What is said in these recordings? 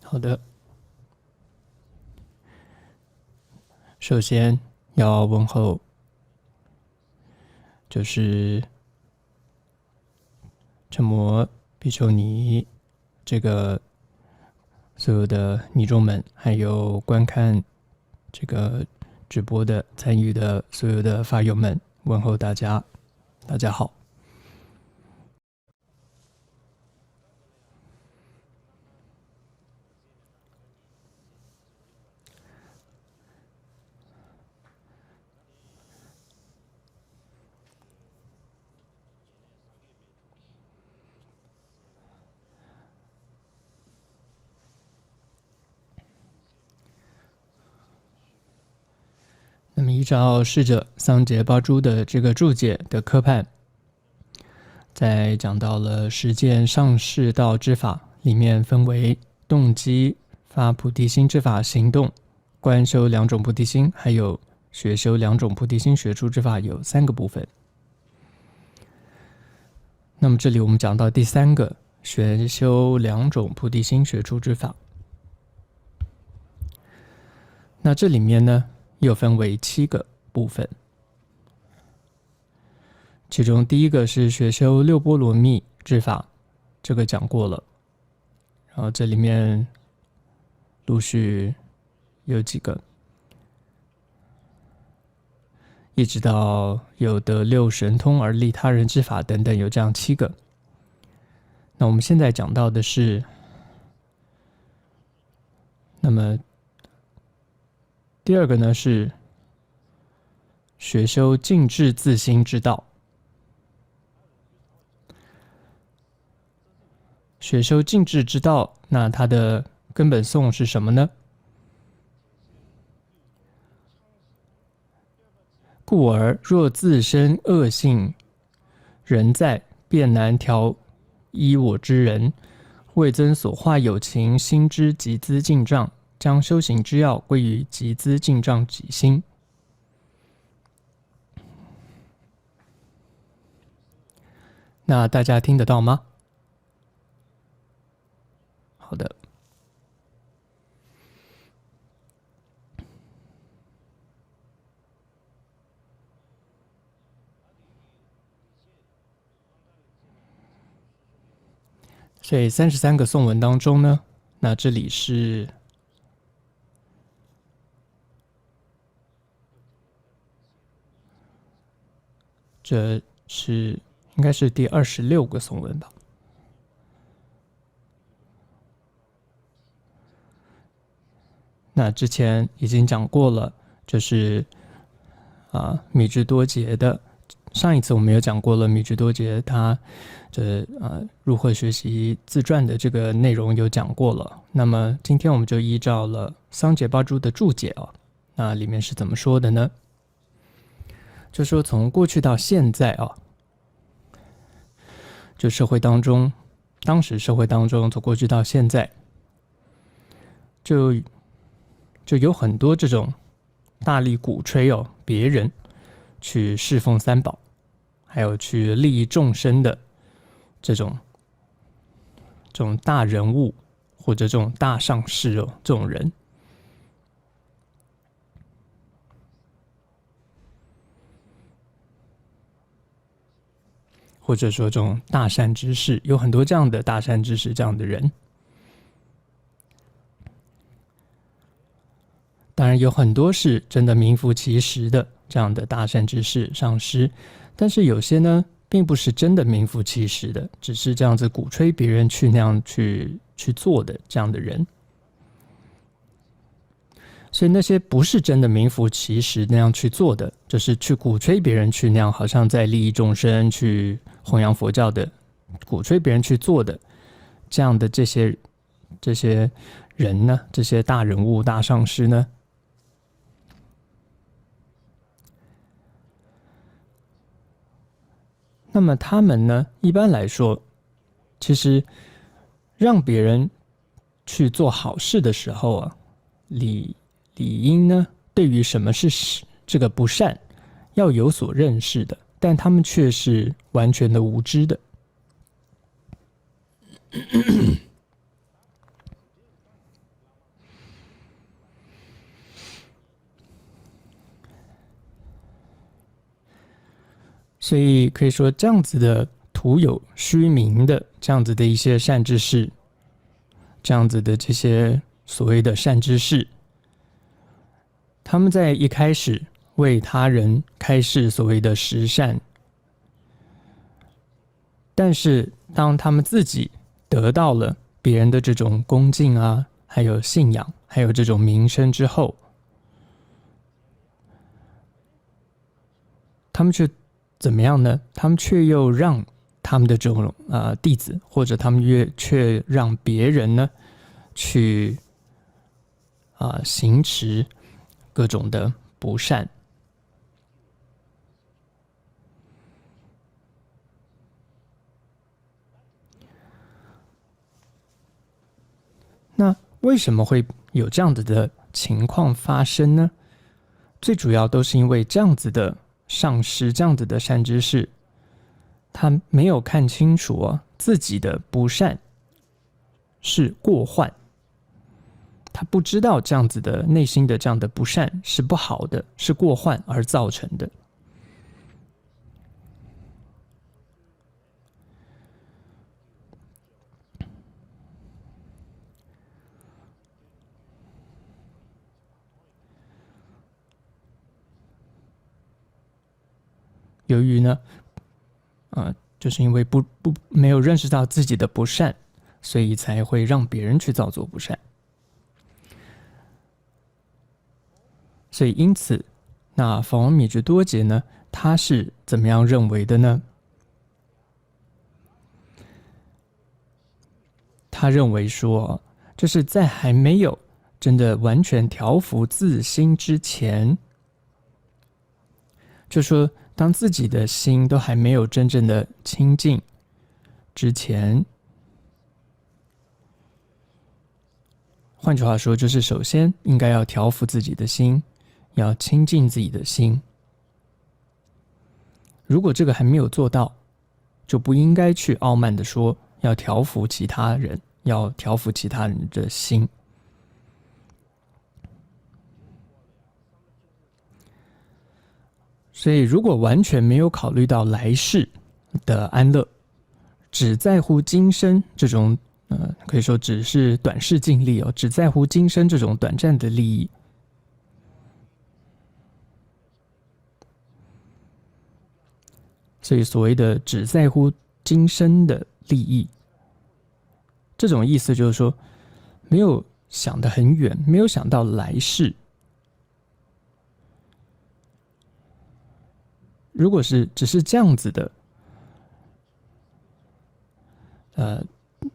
好的，首先要问候，就是陈摩比丘尼这个所有的尼众们，还有观看这个直播的参与的所有的法友们，问候大家，大家好。那么依照逝者桑杰巴珠的这个注解的科判，在讲到了实践上士道之法里面，分为动机发菩提心之法行动、观修两种菩提心，还有学修两种菩提心学处之法，有3个部分。那么这里我们讲到第3个学修两种菩提心学处之法，那这里面呢又分为7个部分，其中第一个是学修六波罗蜜之法，这个讲过了，然后这里面陆续有几个，一直到有得六神通而利他人之法等等，有这样7个。那我们现在讲到的是，那么第2个呢是学修静智自心之道。学修静智之道，那它的根本颂是什么呢？故而若自身恶性人在，便难调依我之人，为增所化有情心之集资进障，将修行之要归于集资进障己心。那大家听得到吗？好的。所以33个颂文当中呢，那这里是应该是第26个颂文吧。那之前已经讲过了，就是米智多杰的，上一次我们有讲过了，米智多杰他如何学习自传的这个内容有讲过了。那么今天我们就依照了桑杰巴珠的注解那里面是怎么说的呢？就说从过去到现在就当时社会当中从过去到现在，就有很多这种大力鼓吹别人去侍奉三宝，还有去利益众生的这种大人物或者这种大上士这种人，或者说这种大善之士，有很多这样的大善之士，这样的人。当然有很多是真的名副其实的这样的大善之士上师，但是有些呢并不是真的名副其实的，只是这样子鼓吹别人去那样去做的这样的人。所以那些不是真的名副其实那样去做的，就是去鼓吹别人去那样好像在利益众生去弘扬佛教的，鼓吹别人去做的这样的这些人呢，这些大人物大上师呢，那么他们呢，一般来说，其实让别人去做好事的时候理应呢，对于什么是这个不善，要有所认识的，但他们却是完全的无知的。所以可以说，这样子的徒有虚名的这样子的一些善知识，这样子的这些所谓的善知识，他们在一开始为他人开示所谓的实善，但是当他们自己得到了别人的这种恭敬啊，还有信仰，还有这种名声之后，他们却怎么样呢？他们却又让他们的这种弟子，或者他们却让别人呢去行持各种的不善。那为什么会有这样子的情况发生呢？最主要都是因为这样子的上师，这样子的善知识，他没有看清楚自己的不善是过患，他不知道这样子的内心的这样的不善是不好的，是过患而造成的。由于呢，就是因为没有认识到自己的不善，所以才会让别人去造作不善。所以因此，那法王米支多杰呢，他是怎么样认为的呢？他认为说，就是在还没有真的完全调伏自心之前，就说当自己的心都还没有真正的清净之前，换句话说，就是首先应该要调伏自己的心，要清净自己的心。如果这个还没有做到，就不应该去傲慢的说要调伏其他人，要调伏其他人的心。所以如果完全没有考虑到来世的安乐，只在乎今生这种可以说只是短视近利只在乎今生这种短暂的利益，所以所谓的只在乎今生的利益，这种意思就是说没有想得很远，没有想到来世。如果是只是这样子的，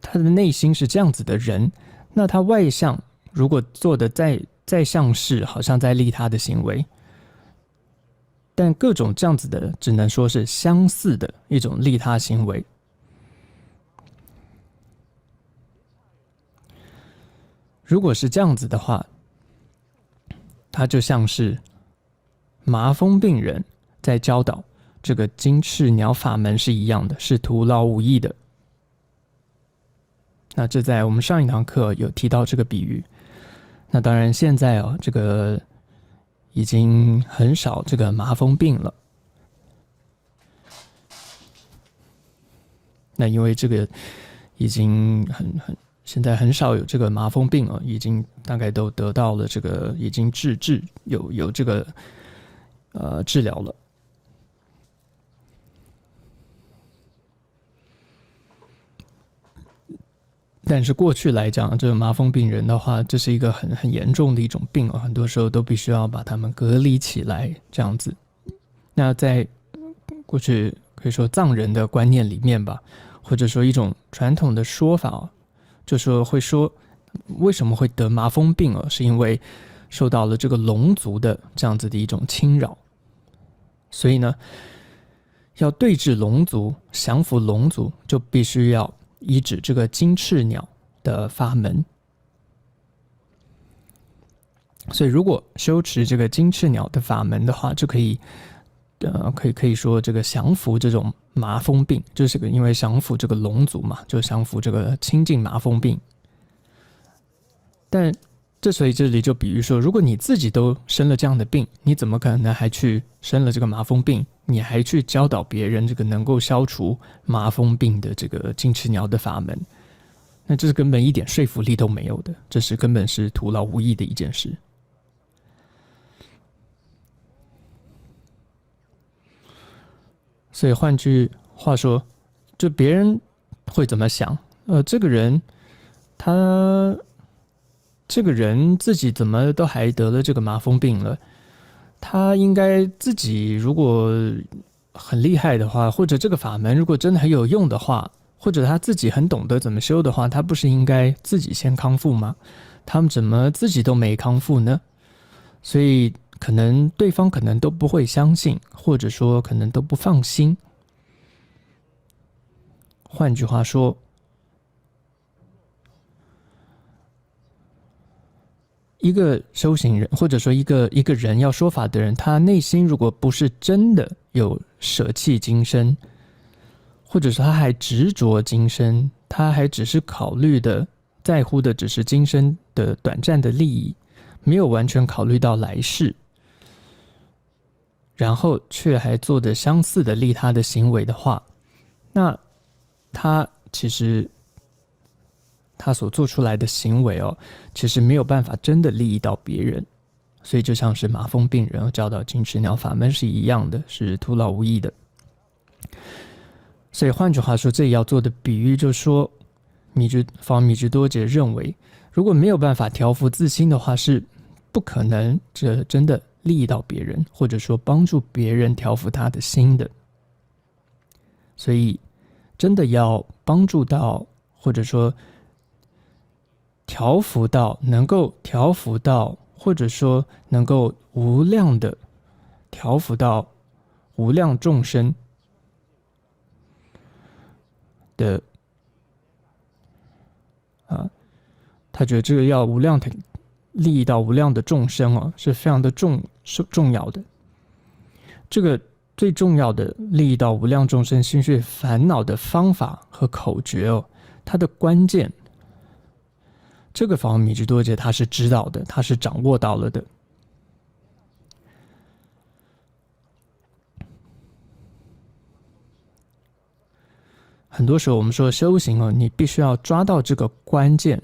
他的内心是这样子的人，那他外向如果做的再像是好像在利他的行为，但各种这样子的只能说是相似的一种利他行为。如果是这样子的话，他就像是麻风病人在教导这个金翅鸟法门是一样的，是徒劳无益的。那这在我们上一堂课有提到这个比喻。那当然现在这个已经很少这个麻风病了。那因为这个已经现在很少有这个麻风病已经大概都得到了这个已经有这个治疗了。但是过去来讲，这个麻风病人的话，这是一个很严重的一种病很多时候都必须要把他们隔离起来这样子。那在过去可以说藏人的观念里面吧，或者说一种传统的说法就说会说为什么会得麻风病是因为受到了这个龙族的这样子的一种侵扰，所以呢，要对治龙族，降服龙族，就必须要依止这个金翅鸟的法门。所以如果修持这个金翅鸟的法门的话，就可以说这个降服这种麻风病，就是因为降服这个龙族嘛，就降服这个清净麻风病。但所以这里就比喻说，如果你自己都生了这样的病，你怎么可能还去生了这个麻风病，你还去教导别人这个能够消除麻风病的这个金翅鸟的法门？那这是根本一点说服力都没有的，这是根本是徒劳无益的一件事。所以换句话说，就别人会怎么想？这个人自己怎么都还得了这个麻风病了？他应该自己如果很厉害的话，或者这个法门如果真的很有用的话，或者他自己很懂得怎么修的话，他不是应该自己先康复吗？他们怎么自己都没康复呢？所以可能对方可能都不会相信，或者说可能都不放心。换句话说，一个修行人，或者说一个人要说法的人，他内心如果不是真的有舍弃今生，或者说他还执着今生，他还只是考虑的在乎的只是今生的短暂的利益，没有完全考虑到来世，然后却还做着相似的利他的行为的话，那他其实他所做出来的行为其实没有办法真的利益到别人。所以就像是麻风病人教导金翅鸟法门是一样的，是徒劳无益的。所以换句话说，这里要做的比喻就是说，米居多杰认为，如果没有办法调伏自心的话，是不可能这真的利益到别人，或者说帮助别人调伏他的心的。所以真的要帮助到，或者说能够调伏到，或者说能够无量的调伏到无量众生的他觉得这个要无量的利益到无量的众生是非常的重要的。这个最重要的利益到无量众生心绪烦恼的方法和口诀它的关键，这个法王米居多杰他是知道的，他是掌握到了的。很多时候我们说修行你必须要抓到这个关键，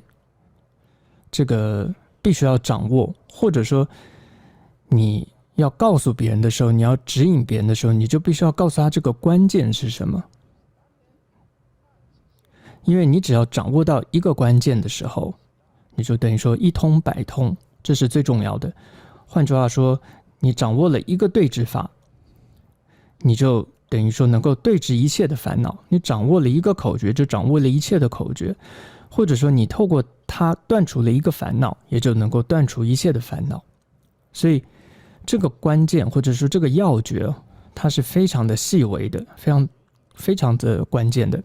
这个必须要掌握，或者说你要告诉别人的时候，你要指引别人的时候，你就必须要告诉他这个关键是什么。因为你只要掌握到一个关键的时候，你就等于说一通百通，这是最重要的。换句话说，你掌握了一个对治法，你就等于说能够对治一切的烦恼。你掌握了一个口诀，就掌握了一切的口诀，或者说你透过它断除了一个烦恼，也就能够断除一切的烦恼。所以这个关键，或者说这个要诀，它是非常的细微的，非常的关键的。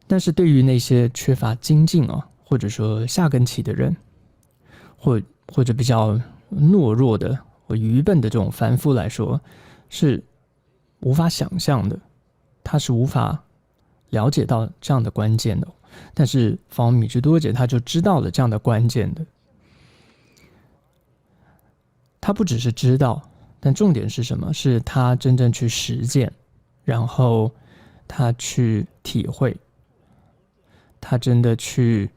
但是对于那些缺乏精进或者说下根器的人，或者比较懦弱的或愚笨的这种凡夫来说，是无法想象的，他是无法了解到这样的关键的。但是法王米居多杰他就知道了这样的关键的，他不只是知道，但重点是什么？是他真正去实践，然后他去体会，他真的去，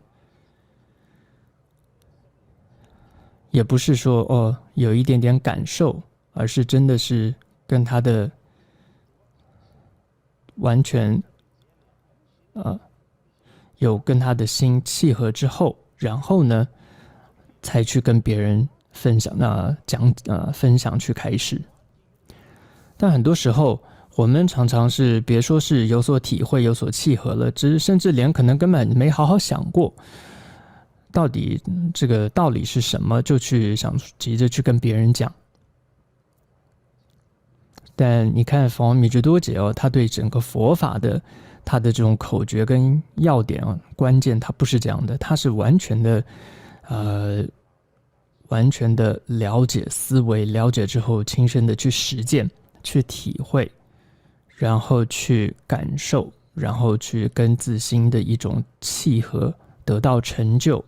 也不是说有一点点感受，而是真的是跟他的完全有跟他的心契合之后，然后呢才去跟别人分享分享去开始。但很多时候我们常常是别说是有所体会有所契合了，甚至连可能根本没好好想过到底这个道理是什么，就去想急着去跟别人讲。但你看法王米居多杰他对整个佛法的他的这种口诀跟要点关键，他不是这样的，他是完全的了解思维，了解之后亲身的去实践，去体会，然后去感受，然后去跟自心的一种契合得到成就。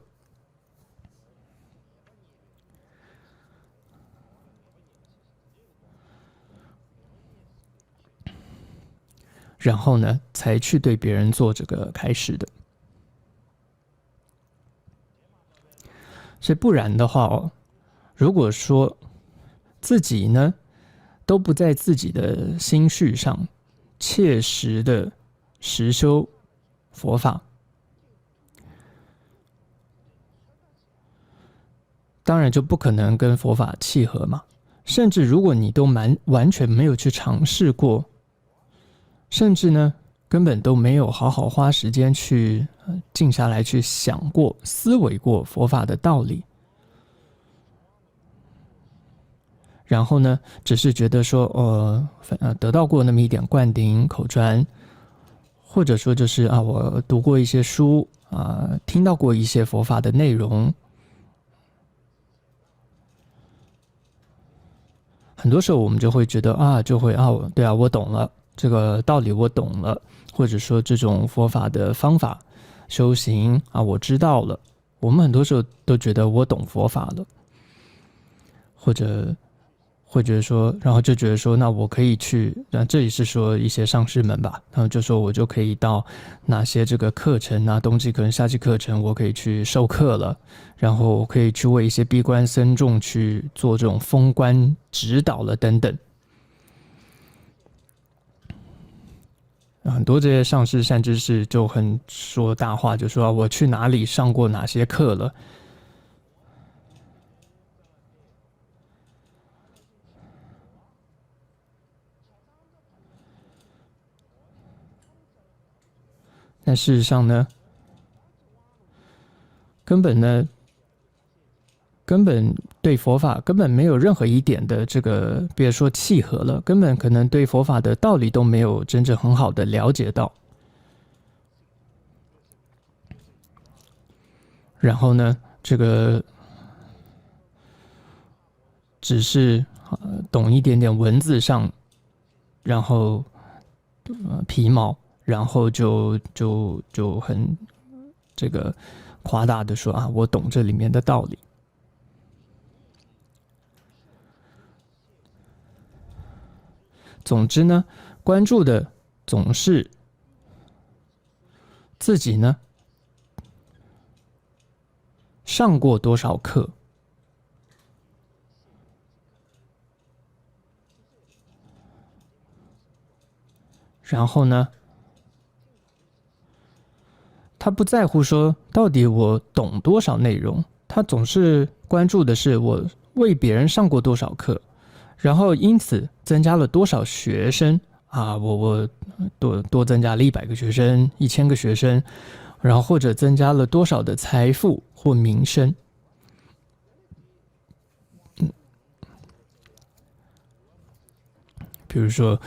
然后呢才去对别人做这个开示的。所以不然的话如果说自己呢都不在自己的心绪上切实的实修佛法，当然就不可能跟佛法契合嘛。甚至如果你都完全没有去尝试过，甚至呢根本都没有好好花时间去静下来去想过思维过佛法的道理，然后呢只是觉得说得到过那么一点灌顶口传，或者说就是我读过一些书听到过一些佛法的内容，很多时候我们就会觉得对啊，我懂了，这个道理我懂了，或者说这种佛法的方法修行我知道了。我们很多时候都觉得我懂佛法了，或者会觉得说，然后就觉得说，那我可以去，这里是说一些上师们吧，他们就说我就可以到哪些这个课程冬季课程、夏季课程，我可以去授课了，然后我可以去为一些闭关僧众去做这种封关指导了等等。很多这些上师善知识就很说大话，就说我去哪里上过哪些课了。但事实上呢，根本对佛法根本没有任何一点的这个，别说契合了，根本可能对佛法的道理都没有真正很好的了解到。然后呢，这个只是懂一点点文字上，然后皮毛，然后就很这个夸大的说我懂这里面的道理。总之呢，关注的总是自己呢上过多少课，然后呢他不在乎说到底我懂多少内容，他总是关注的是我为别人上过多少课，然后因此增加了多少学生我多增加了100个学生、1000个学生，然后或者增加了多少的财富或名声。比如说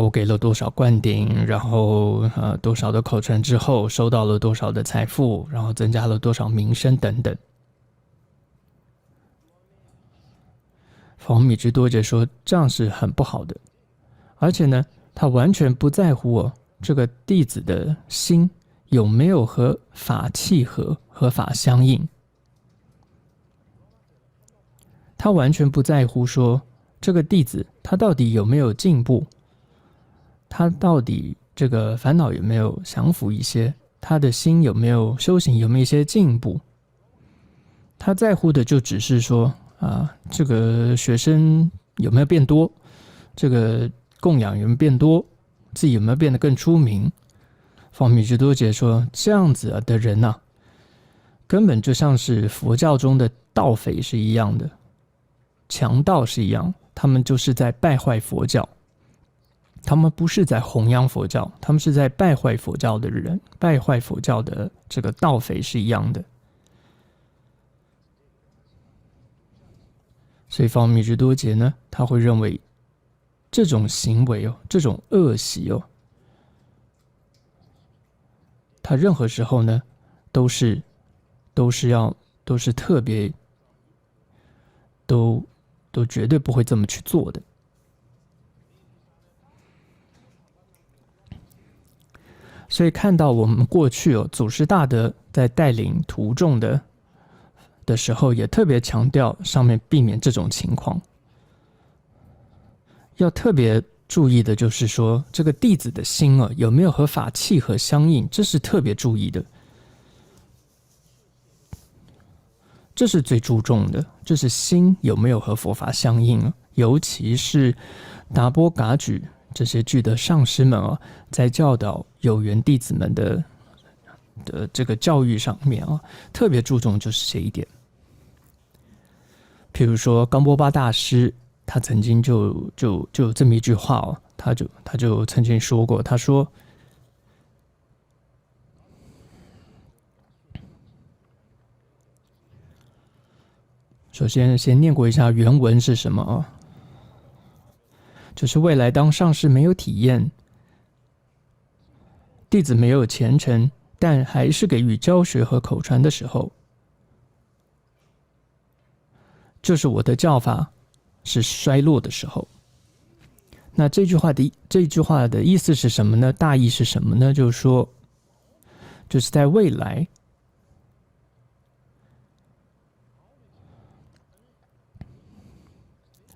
我给了多少灌顶，然后多少的口传之后收到了多少的财富，然后增加了多少名声等等。法王米之多杰说这样是很不好的，而且呢他完全不在乎这个弟子的心有没有和法契合、和法相应，他完全不在乎说这个弟子他到底有没有进步，他到底这个烦恼有没有降服一些，他的心有没有修行有没有一些进步。他在乎的就只是说这个学生有没有变多，这个供养有没有变多，自己有没有变得更出名。法王米之多杰说这样子的人根本就像是佛教中的盗匪是一样的，强盗是一样，他们就是在败坏佛教，他们不是在弘扬佛教，他们是在败坏佛教的人，败坏佛教的这个盗匪是一样的。所以法王米之多杰呢，他会认为这种行为这种恶习他任何时候呢都是特别都绝对不会这么去做的。所以看到我们过去祖师大德在带领徒众的时候，也特别强调上面避免这种情况，要特别注意的就是说，这个弟子的心啊，有没有和法契合相应，这是特别注意的，这是最注重的，就是心有没有和佛法相应啊。尤其是达波噶举这些具的上师们啊，在教导有缘弟子们的这个教育上面啊，特别注重就是这一点。譬如说冈波巴大师，他曾经就有这么一句话哦，他就曾经说过，他说，首先先念过一下原文是什么啊？就是未来当上师没有体验，弟子没有虔诚，但还是给予教学和口传的时候，就是我的教法是衰落的时候。那这句话的意思是什么呢？大意是什么呢？就是说，就是在未来，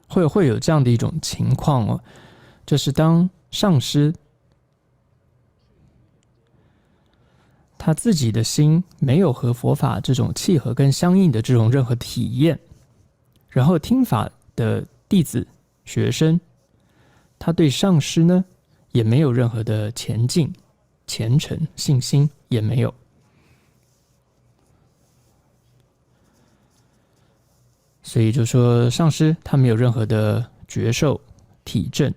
会有这样的一种情况哦，就是当上师他自己的心没有和佛法这种契合跟相应的这种任何体验，然后听法的弟子学生，他对上师呢也没有任何的前进、虔诚、信心也没有，所以就说上师他没有任何的觉受、体证，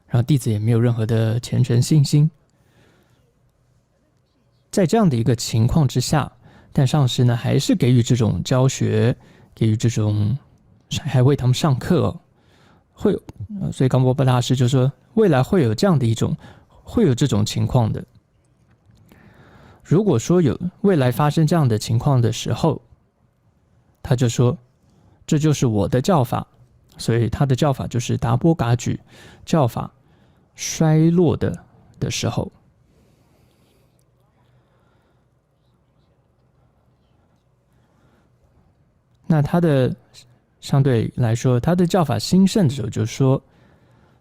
然后弟子也没有任何的虔诚信心。在这样的一个情况之下，但上师呢还是给予这种教学，给予这种还为他们上课哦，会有，所以冈波巴大师就说，未来会有这样的一种，会有这种情况的。如果说有未来发生这样的情况的时候，他就说，这就是我的教法，所以他的教法就是达波噶举教法衰落的时候。那他的相对来说，他的教法兴盛的时候，就是说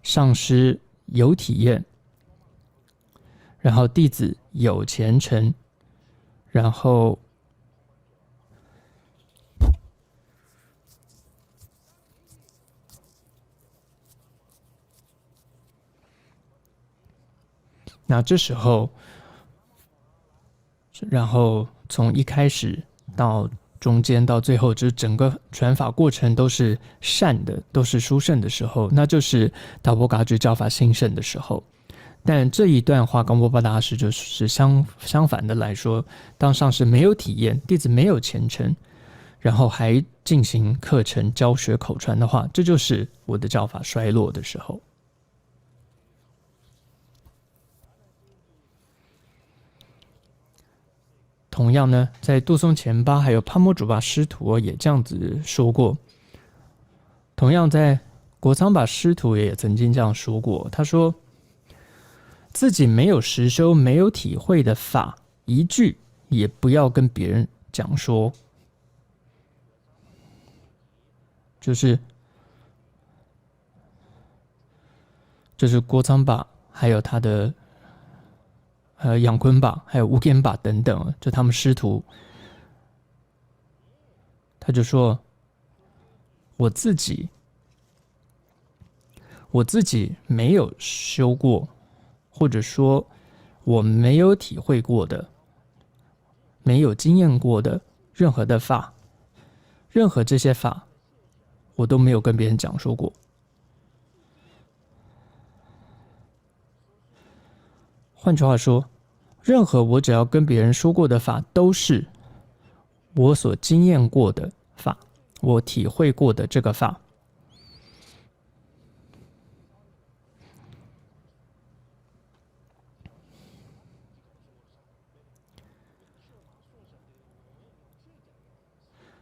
上师有体验，然后弟子有虔诚，然后那这时候，然后从一开始到中间到最后，这整个传法过程都是善的，都是殊胜的时候，那就是达波噶举教法兴盛的时候。但这一段话，冈波巴大师就是相反的来说，当上师没有体验，弟子没有虔诚，然后还进行课程教学口传的话，这就是我的教法衰落的时候。同样呢，在杜松前巴还有帕摩主巴师徒也这样子说过。同样在国仓巴师徒也曾经这样说过，他说自己没有实修、没有体会的法，一句也不要跟别人讲说。就是国仓巴还有他的养坤巴还有乌根巴等等，就他们师徒，他就说我自己没有修过，或者说我没有体会过的，没有经验过的任何的法，任何这些法我都没有跟别人讲说过。换句话说，任何我只要跟别人说过的法，都是我所经验过的法，我体会过的这个法。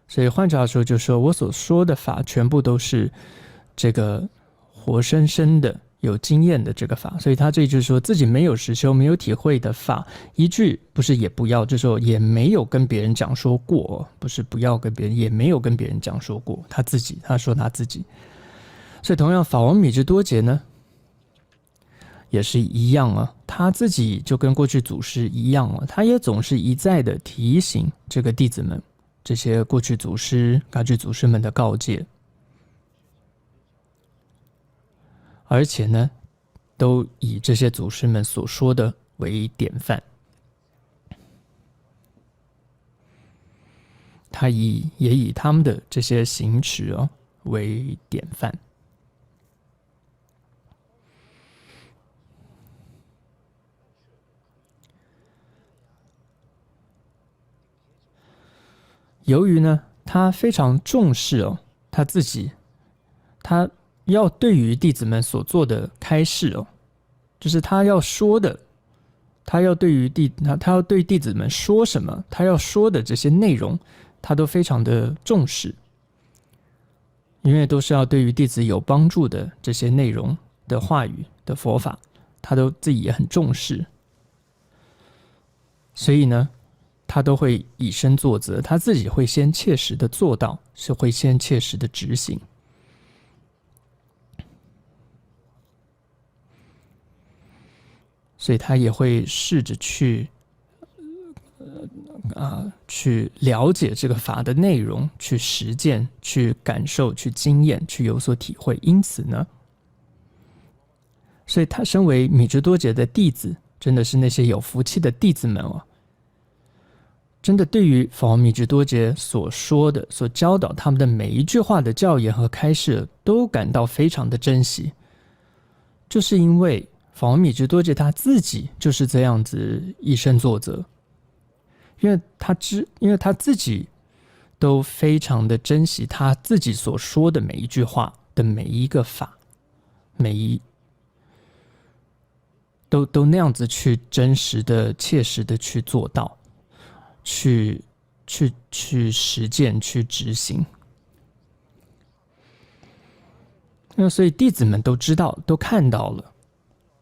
所以换句话说，就是说我所说的法，全部都是这个活生生的有经验的这个法，所以他这一句说自己没有实修、没有体会的法，一句不是也不要，就是说也没有跟别人讲说过，不是不要跟别人，也没有跟别人讲说过，他说他自己。所以同样，法王米智多杰呢，也是一样啊，他自己就跟过去祖师一样啊，他也总是一再的提醒这个弟子们这些过去祖师、噶举祖师们的告诫，而且呢，都以这些祖师们所说的为典范。他也以他们的这些行持为典范。由于呢，他非常重视他自己，他要对于弟子们所做的开示就是他要说的，他要对弟子们说什么，他要说的这些内容，他都非常的重视，因为都是要对于弟子有帮助的这些内容的话语的佛法，他都自己也很重视，所以呢，他都会以身作则，他自己会先切实的做到，是会先切实的执行。所以他也会试着去了解这个法的内容，去实践，去感受，去经验，去有所体会。因此呢，所以他身为米支多杰的弟子，真的是那些有福气的弟子们真的对于法王米支多杰所说的、所教导他们的每一句话的教言和开示，都感到非常的珍惜，就是因为法王米支多杰他自己就是这样子以身作则，因为他自己都非常的珍惜他自己所说的每一句话的每一个法，都那样子去真实的、切实的去做到，去实践、去执行。那所以弟子们都知道、都看到了。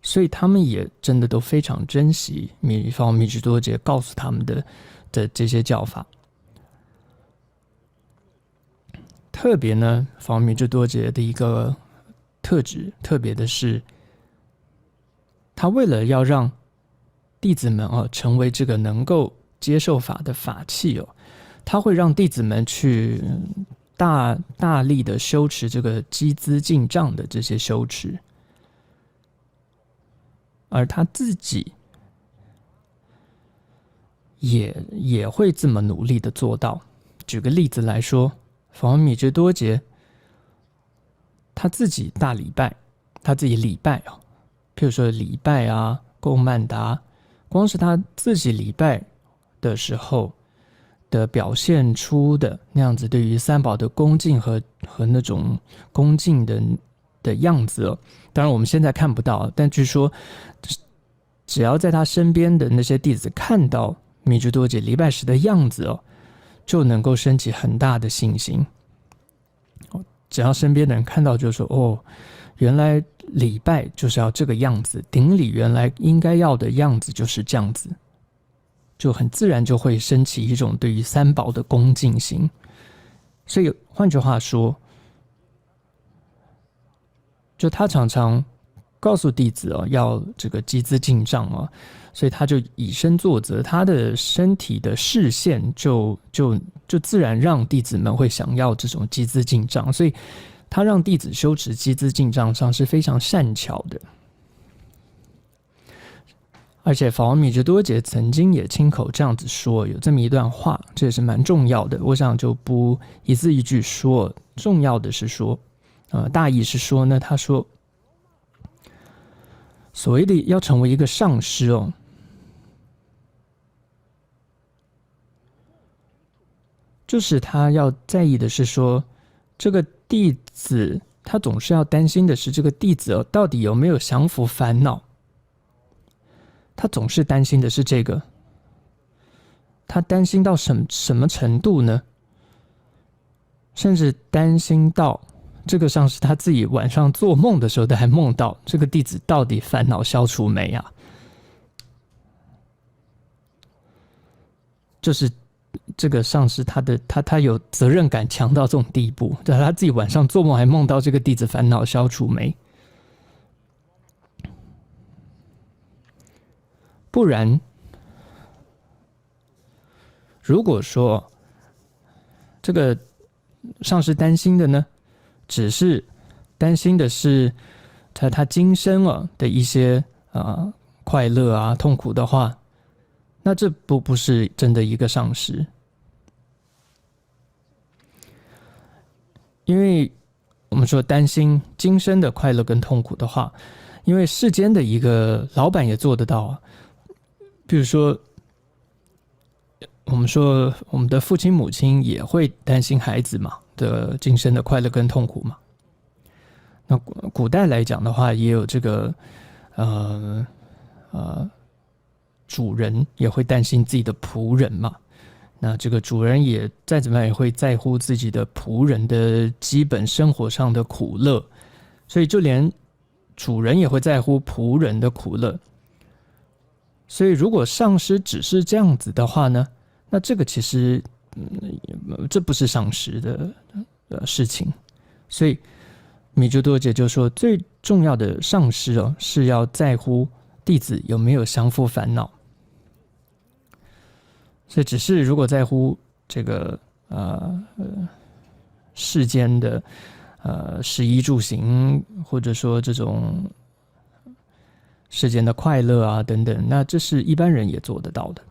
所以他们也真的都非常珍惜法王米支多杰告诉他们的这些教法。特别呢，法王米支多杰的一个特质，特别的是，他为了要让弟子们成为这个能够接受法的法器他会让弟子们去大力的修持这个积资净障的这些修持。而他自己也会这么努力的做到。举个例子来说，法王米支多杰他自己大礼拜，他自己礼拜譬如说礼拜供曼达，光是他自己礼拜的时候的表现出的那样子对于三宝的恭敬和那种恭敬的样子当然我们现在看不到，但据说只要在他身边的那些弟子看到米支多杰礼拜时的样子就能够升起很大的信心。只要身边的人看到就说原来礼拜就是要这个样子，顶礼原来应该要的样子就是这样子，就很自然就会升起一种对于三宝的恭敬心。所以换句话说，就他常常告诉弟子要这个积资净障所以他就以身作则，他的身体的视线就自然让弟子们会想要这种积资净障，所以他让弟子修持积资净障上是非常善巧的。而且法王米支多杰曾经也亲口这样子说，有这么一段话，这也是蛮重要的，我想就不一字一句说，重要的是说大意是说呢，他说所谓的要成为一个上师就是他要在意的是说，这个弟子他总是要担心的是这个弟子到底有没有降伏烦恼，他总是担心的是这个。他担心到什么程度呢？甚至担心到这个上师他自己晚上做梦的时候都还梦到这个弟子到底烦恼消除没啊？就是这个上师他有责任感强到这种地步，他自己晚上做梦还梦到这个弟子烦恼消除没？不然，如果说这个上师担心的呢，只是担心的是他今生的一些快乐啊、痛苦的话，那这不是真的一个上师。因为我们说担心今生的快乐跟痛苦的话，因为世间的一个老板也做得到啊。比如说，我们说我们的父亲母亲也会担心孩子嘛的今生的快乐跟痛苦嘛。那古代来讲的话，也有这个主人也会担心自己的仆人嘛。那这个主人也再怎么样也会在乎自己的仆人的基本生活上的苦乐，所以就连主人也会在乎仆人的苦乐。所以如果上师只是这样子的话呢，那这个其实这不是上师的事情。所以米珠多姐就说，最重要的上师是要在乎弟子有没有相负烦恼。所以只是如果在乎这个世间的食衣住行，或者说这种世间的快乐啊等等，那这是一般人也做得到的。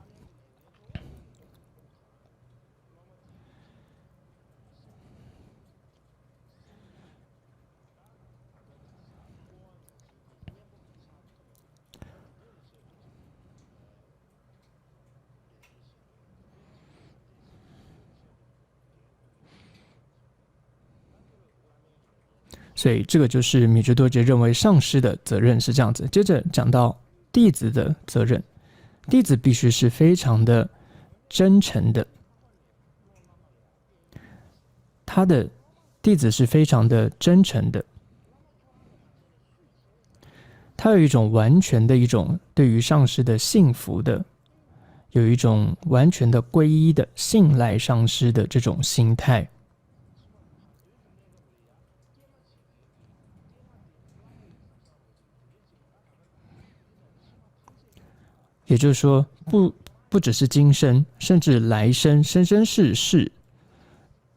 所以这个就是米珠多杰认为上师的责任是这样子。接着讲到弟子的责任，弟子必须是非常的真诚的，他的弟子是非常的真诚的，他有一种完全的一种对于上师的信服的，有一种完全的皈依的信赖上师的这种心态。也就是说，不只是今生，甚至来生，生生世世，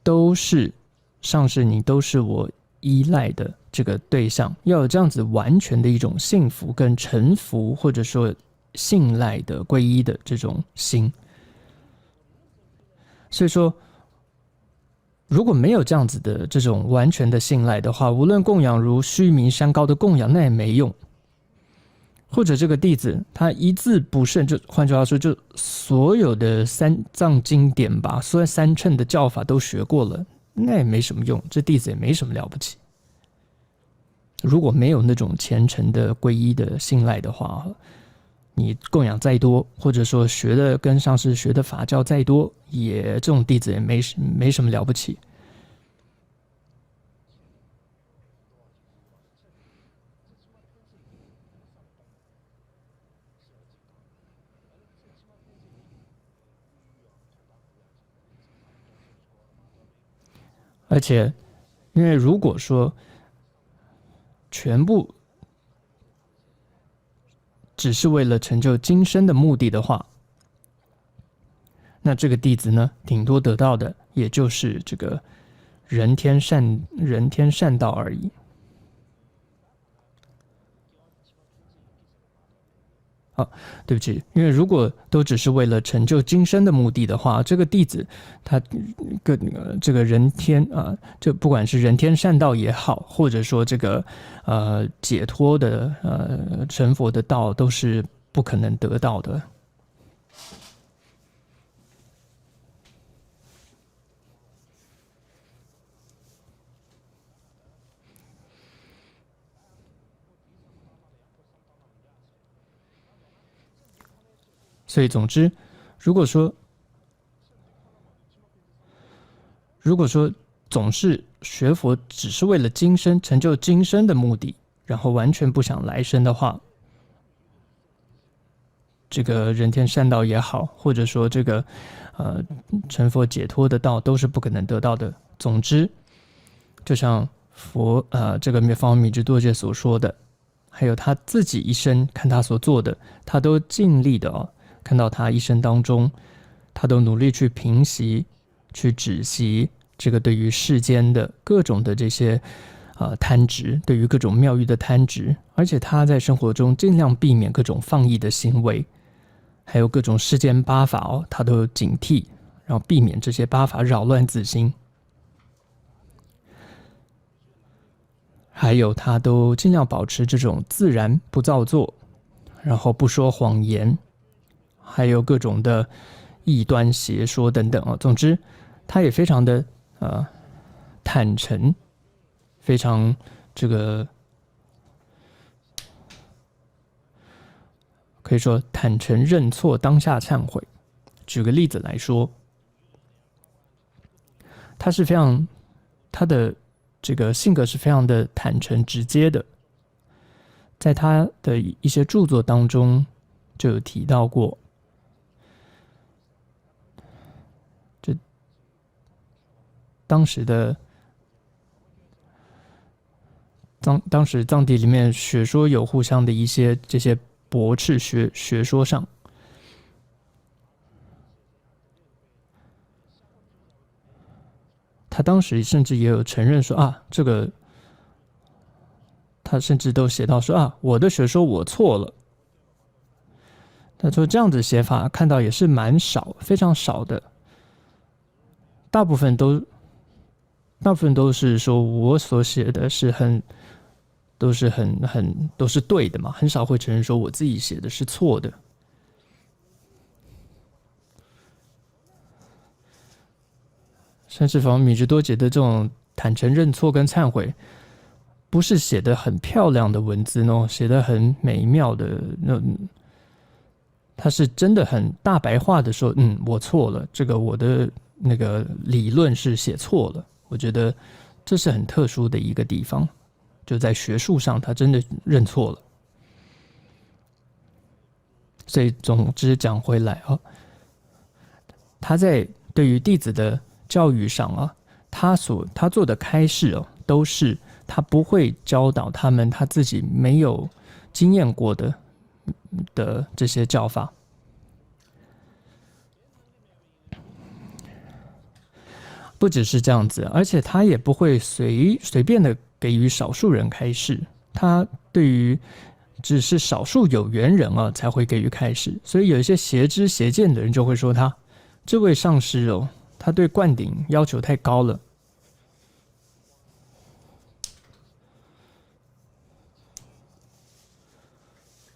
都是上师你都是我依赖的这个对象，要有这样子完全的一种幸福跟臣服，或者说信赖的皈依的这种心。所以说，如果没有这样子的这种完全的信赖的话，无论供养如须弥山高的供养，那也没用。或者这个弟子他一字不慎，就换句话说，就所有的三藏经典吧，所有三乘的教法都学过了，那也没什么用，这弟子也没什么了不起。如果没有那种虔诚的皈依的信赖的话，你供养再多，或者说学的跟上师学的法教再多，也这种弟子也没什么了不起。而且，因为如果说全部只是为了成就今生的目的的话，那这个弟子呢，顶多得到的也就是这个人天善道而已。对不起，因为如果都只是为了成就今生的目的的话，这个弟子他这个人天就不管是人天善道也好，或者说这个解脱的成佛的道，都是不可能得到的。所以总之，如果说总是学佛只是为了今生成就今生的目的，然后完全不想来生的话，这个人天善道也好，或者说这个成佛解脱的道都是不可能得到的。总之，就像这个方米之多杰所说的，还有他自己一生看他所做的，他都尽力的看到他一生当中，他都努力去平息、去止息这个对于世间的各种的这些贪执，对于各种妙欲的贪执，而且他在生活中尽量避免各种放逸的行为，还有各种世间八法他都有警惕，然后避免这些八法扰乱自心。还有他都尽量保持这种自然不造作，然后不说谎言，还有各种的异端邪说等等总之他也非常的坦诚，非常这个可以说坦诚认错，当下忏悔。举个例子来说，他的这个性格是非常的坦诚直接的，在他的一些著作当中就有提到过，这当时藏地里面学说有互相的一些这些驳斥学说上，他当时甚至也有承认说这个他甚至都写到说我的学说我错了。他说这样子写法看到也是蛮少，非常少的，大部分都是说我所写的是都是对的嘛，很少会承认说我自己写的是错的。甚至米直多杰的这种坦诚认错跟忏悔，不是写的很漂亮的文字写的很美妙的他是真的很大白话的说我错了，这个我的那个理论是写错了。我觉得这是很特殊的一个地方，就在学术上他真的认错了。所以总之讲回来他在对于弟子的教育上他做的开示都是他不会教导他们他自己没有经验过的这些教法。不只是这样子，而且他也不会随便的给予少数人开示，他对于只是少数有缘人才会给予开示。所以有一些邪知邪见的人就会说他这位上师他对灌顶要求太高了，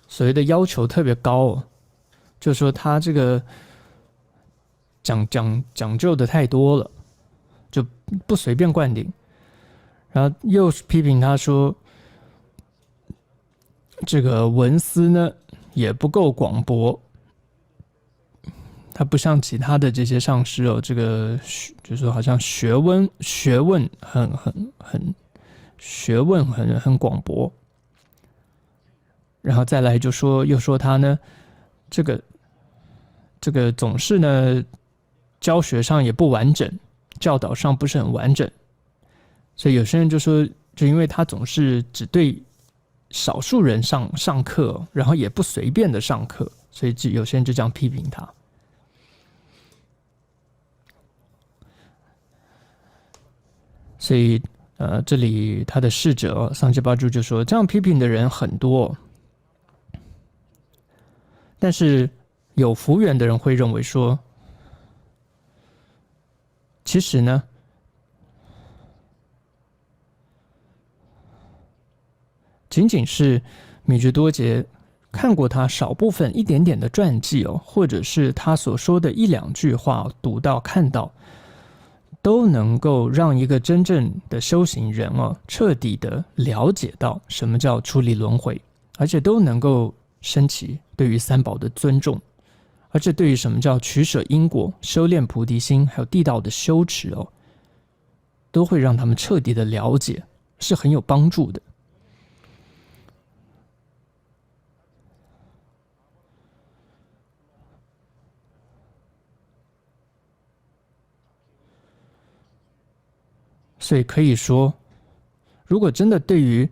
所谓的要求特别高就说他这个讲究的太多了，就不随便灌顶。然后又批评他说这个文思呢也不够广博，他不像其他的这些上师这个就是好像学问很广博。然后再来又说他呢这个总是呢教学上也不完整，教导上不是很完整。所以有些人就说就因为他总是只对少数人上课，然后也不随便的上课，所以有些人就这样批评他。所以这里他的侍者桑吉巴珠就说这样批评的人很多，但是有福缘的人会认为说其实呢仅仅是米直多杰看过他少部分一点点的传记或者是他所说的一两句话读到看到，都能够让一个真正的修行人彻底的了解到什么叫出离轮回，而且都能够升起对于三宝的尊重，而且对于什么叫取舍因果、修炼菩提心还有地道的修持都会让他们彻底的了解，是很有帮助的。所以可以说，如果真的对于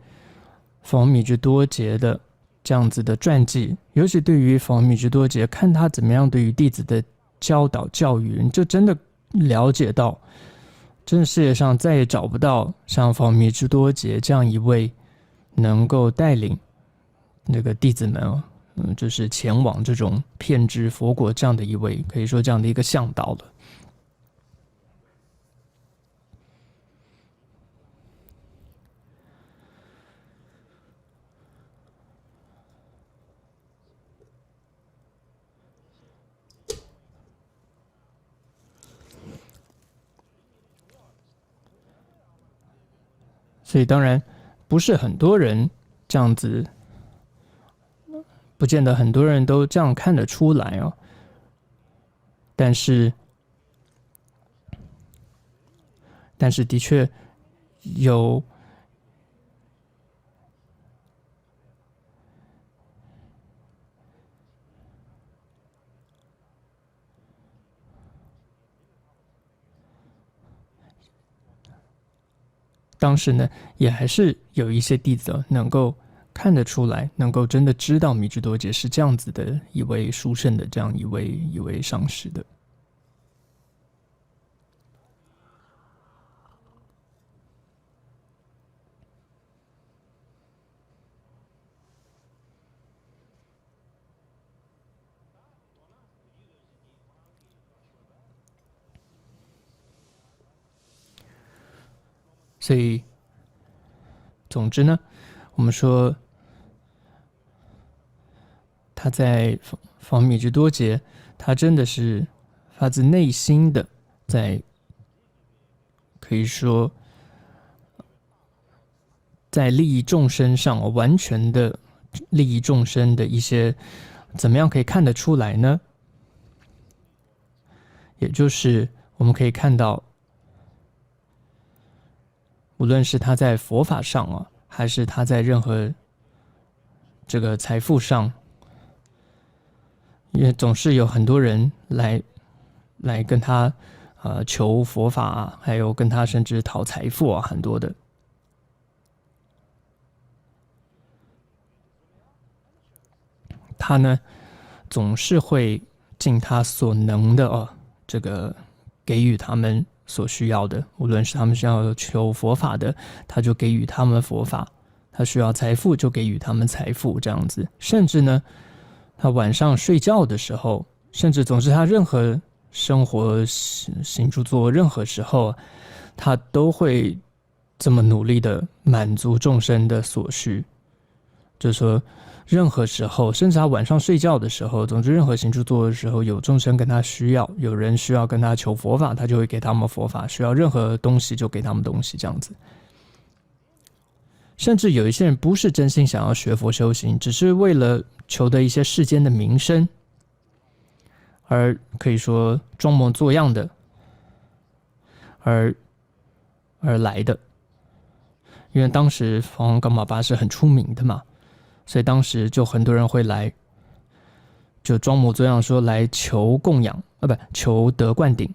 佛王米支多杰的这样子的传记，尤其对于佛王米支多杰，看他怎么样对于弟子的教导教育，你就真的了解到，真的世界上再也找不到像佛王米支多杰这样一位能够带领那个弟子们就是前往这种遍知佛国这样的一位，可以说这样的一个向导了。所以当然不是很多人这样子，不见得很多人都这样看得出来哦。但是的确有当时呢，也还是有一些弟子能够看得出来，能够真的知道米支多杰是这样子的一位殊胜的这样一位上师的。所以，总之呢，我们说他在佛米支多杰，他真的是发自内心的在，可以说在利益众生上，完全的利益众生的一些，怎么样可以看得出来呢？也就是我们可以看到，无论是他在佛法上还是他在任何这个财富上，因为总是有很多人来跟他求佛法还有跟他甚至讨财富很多的。他呢，总是会尽他所能的这个给予他们所需要的，无论是他们需要求佛法的，他就给予他们佛法；他需要财富，就给予他们财富，这样子。甚至呢，他晚上睡觉的时候，甚至总之他任何生活行住坐任何时候，他都会这么努力的满足众生的所需。就是说，任何时候，甚至他晚上睡觉的时候，总之任何行住坐的时候，有众生跟他需要，有人需要跟他求佛法，他就会给他们佛法；需要任何东西就给他们东西，这样子。甚至有一些人不是真心想要学佛修行，只是为了求得一些世间的名声，而可以说装模作样的而来的。因为当时佛王噶玛巴是很出名的嘛，所以当时就很多人会来，就装模作样说来求供养不求得灌顶。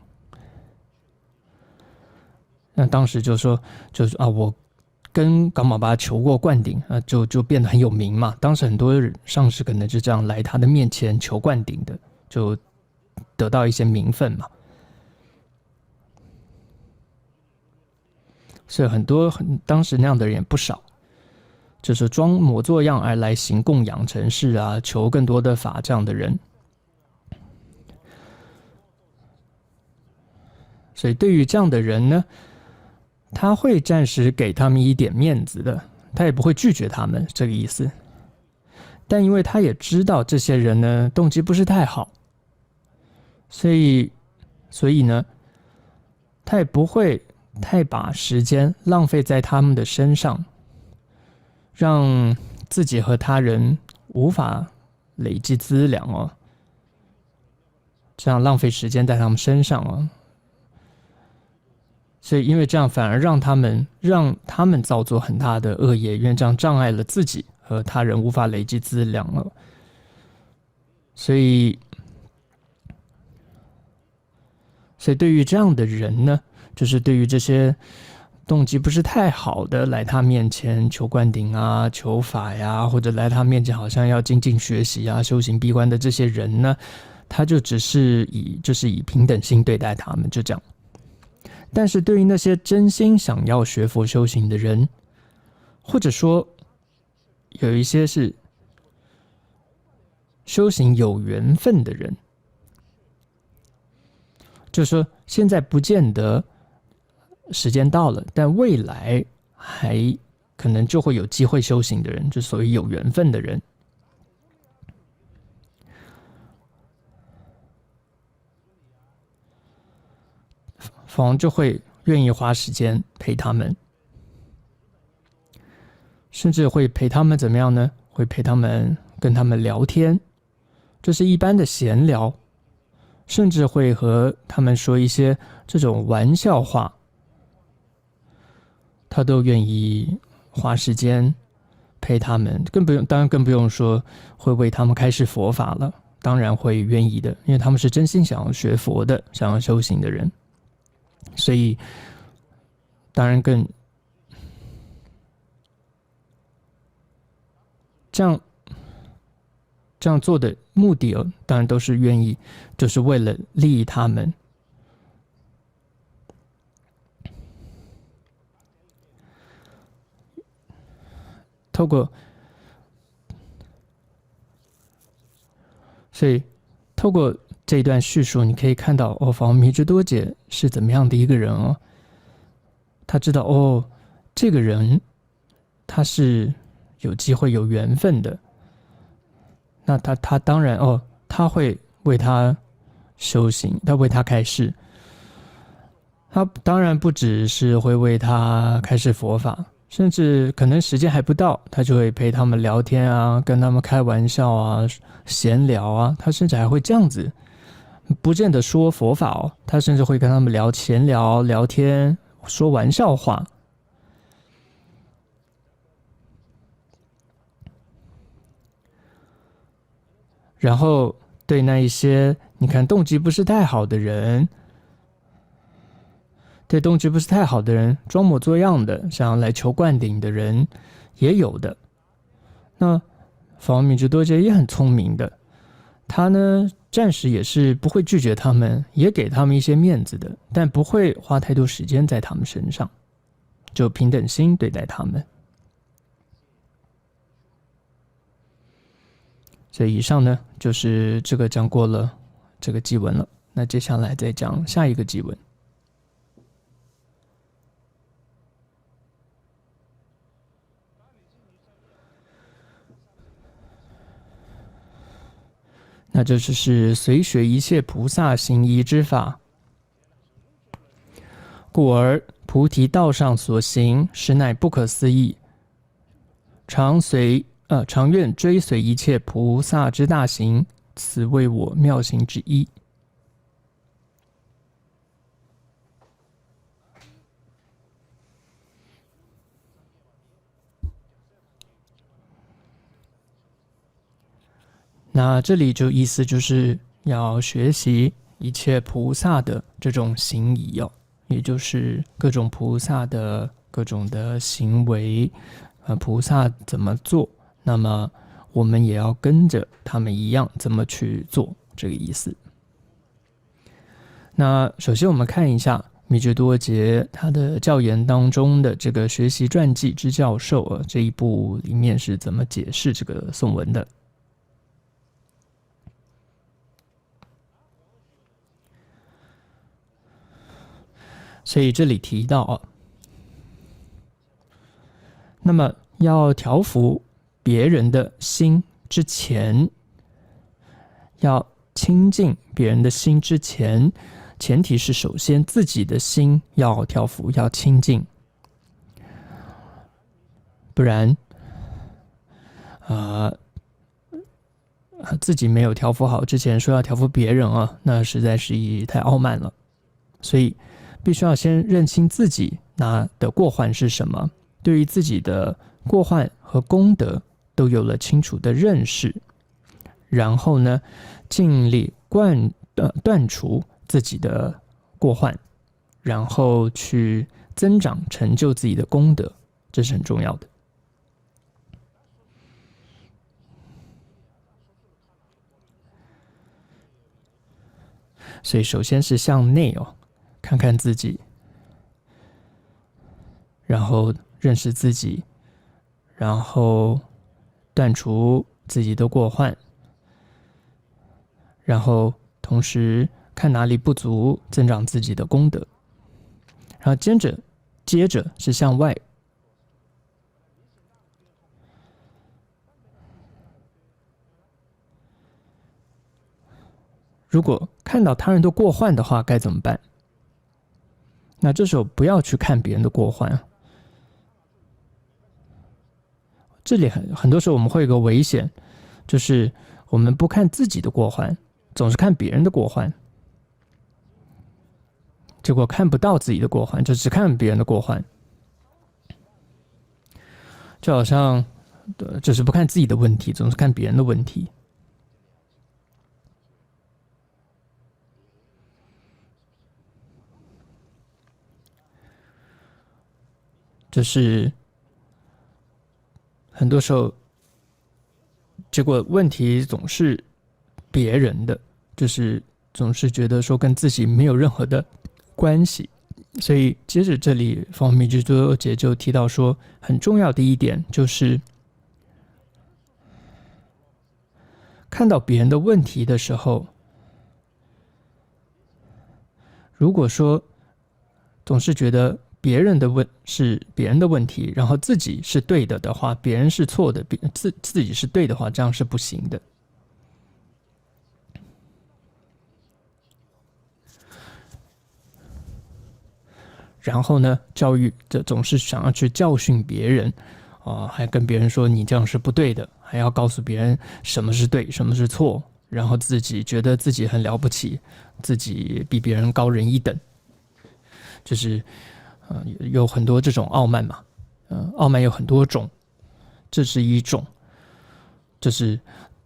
那当时就说我跟噶玛巴求过灌顶就变得很有名嘛。当时很多上师可能就这样来他的面前求灌顶的，就得到一些名分嘛。所以当时那样的人也不少，就是装模作样而来行供养成事求更多的法这样的人。所以对于这样的人呢，他会暂时给他们一点面子的，他也不会拒绝他们，这个意思。但因为他也知道这些人呢动机不是太好，所以呢，他也不会太把时间浪费在他们的身上，让自己和他人无法累积资粮这样浪费时间在他们身上所以因为这样反而让他们造作很大的恶业，因为这样障碍了自己和他人无法累积资粮所以对于这样的人呢，就是对于这些动机不是太好的来他面前求灌顶啊、求法呀，或者来他面前好像要精进学习啊、修行闭关的这些人呢，他就只是以平等心对待他们，就这样。但是对于那些真心想要学佛修行的人，或者说有一些是修行有缘分的人，就是说现在不见得时间到了，但未来还可能就会有机会修行的人，就所谓有缘分的人，法王就会愿意花时间陪他们，甚至会陪他们怎么样呢？会陪他们跟他们聊天，这是一般的闲聊，甚至会和他们说一些这种玩笑话，他都愿意花时间陪他们，当然更不用说会为他们开示佛法了，当然会愿意的，因为他们是真心想要学佛的，想要修行的人，所以当然更这样做的目的当然都是愿意，就是为了利益他们。所以透过这一段叙述，你可以看到法王密支多杰是怎么样的一个人哦。他知道这个人他是有机会有缘分的，那他当然他会为他修行，他为他开示。他当然不只是会为他开示佛法，甚至可能时间还不到，他就会陪他们聊天啊，跟他们开玩笑啊，闲聊啊，他甚至还会这样子，不见得说佛法他甚至会跟他们闲聊、聊天，说玩笑话。然后对那一些你看动机不是太好的人，装模作样的想要来求灌顶的人也有的。那法王密支多杰也很聪明的，他呢暂时也是不会拒绝他们，也给他们一些面子的，但不会花太多时间在他们身上，就平等心对待他们。所以以上呢就是这个讲过了这个偈文了，那接下来再讲下一个偈文。那这就是随学一切菩萨行仪之法，故而菩提道上所行，实乃不可思议。常愿追随一切菩萨之大行，此为我妙行之一。那这里就意思就是要学习一切菩萨的这种行仪也就是各种菩萨的各种的行为，菩萨怎么做，那么我们也要跟着他们一样怎么去做，这个意思。那首先我们看一下密支多杰他的教言当中的这个学习传记之教授这一部里面是怎么解释这个颂文的。所以这里提到那么要调伏别人的心之前，要亲近别人的心之前，前提是首先自己的心要调伏，要清净，不然自己没有调伏好之前说要调伏别人那实在是太傲慢了。所以必须要先认清自己的过患是什么，对于自己的过患和功德都有了清楚的认识，然后呢尽力断除自己的过患，然后去增长成就自己的功德，这是很重要的。所以首先是向内看看自己，然后认识自己，然后断除自己的过患，然后同时看哪里不足，增长自己的功德，然后接着是向外。如果看到他人的过患的话，该怎么办？那这时候不要去看别人的过患。这里很多时候我们会有个危险，就是我们不看自己的过患，总是看别人的过患，结果看不到自己的过患，就只看别人的过患，就好像就是不看自己的问题，总是看别人的问题。就是很多时候，结果问题总是别人的，就是总是觉得说跟自己没有任何的关系。所以接着这里方密之多节就提到说，很重要的一点就是看到别人的问题的时候，如果说总是觉得别人的是别人的问题，然后自己是对的话，别人是错的，自己是对的话，这样是不行的。然后呢，教育这总是想要去教训别人还跟别人说你这样是不对的，还要告诉别人什么是对，什么是错，然后自己觉得自己很了不起，自己比别人高人一等，就是有很多这种傲慢嘛，傲慢有很多种，这是一种，就是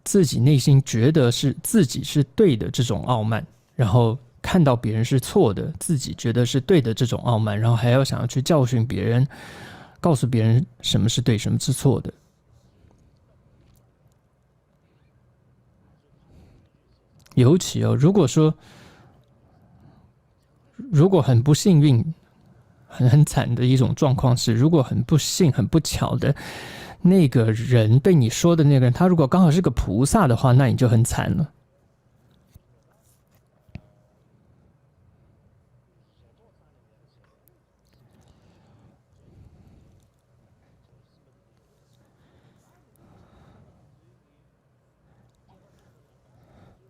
自己内心觉得是自己是对的这种傲慢，然后看到别人是错的，自己觉得是对的这种傲慢，然后还要想要去教训别人，告诉别人什么是对，什么是错的。尤其如果很不幸运、很惨的一种状况是，如果很不幸、很不巧的那个人被你说的那个人，他如果刚好是个菩萨的话，那你就很惨了。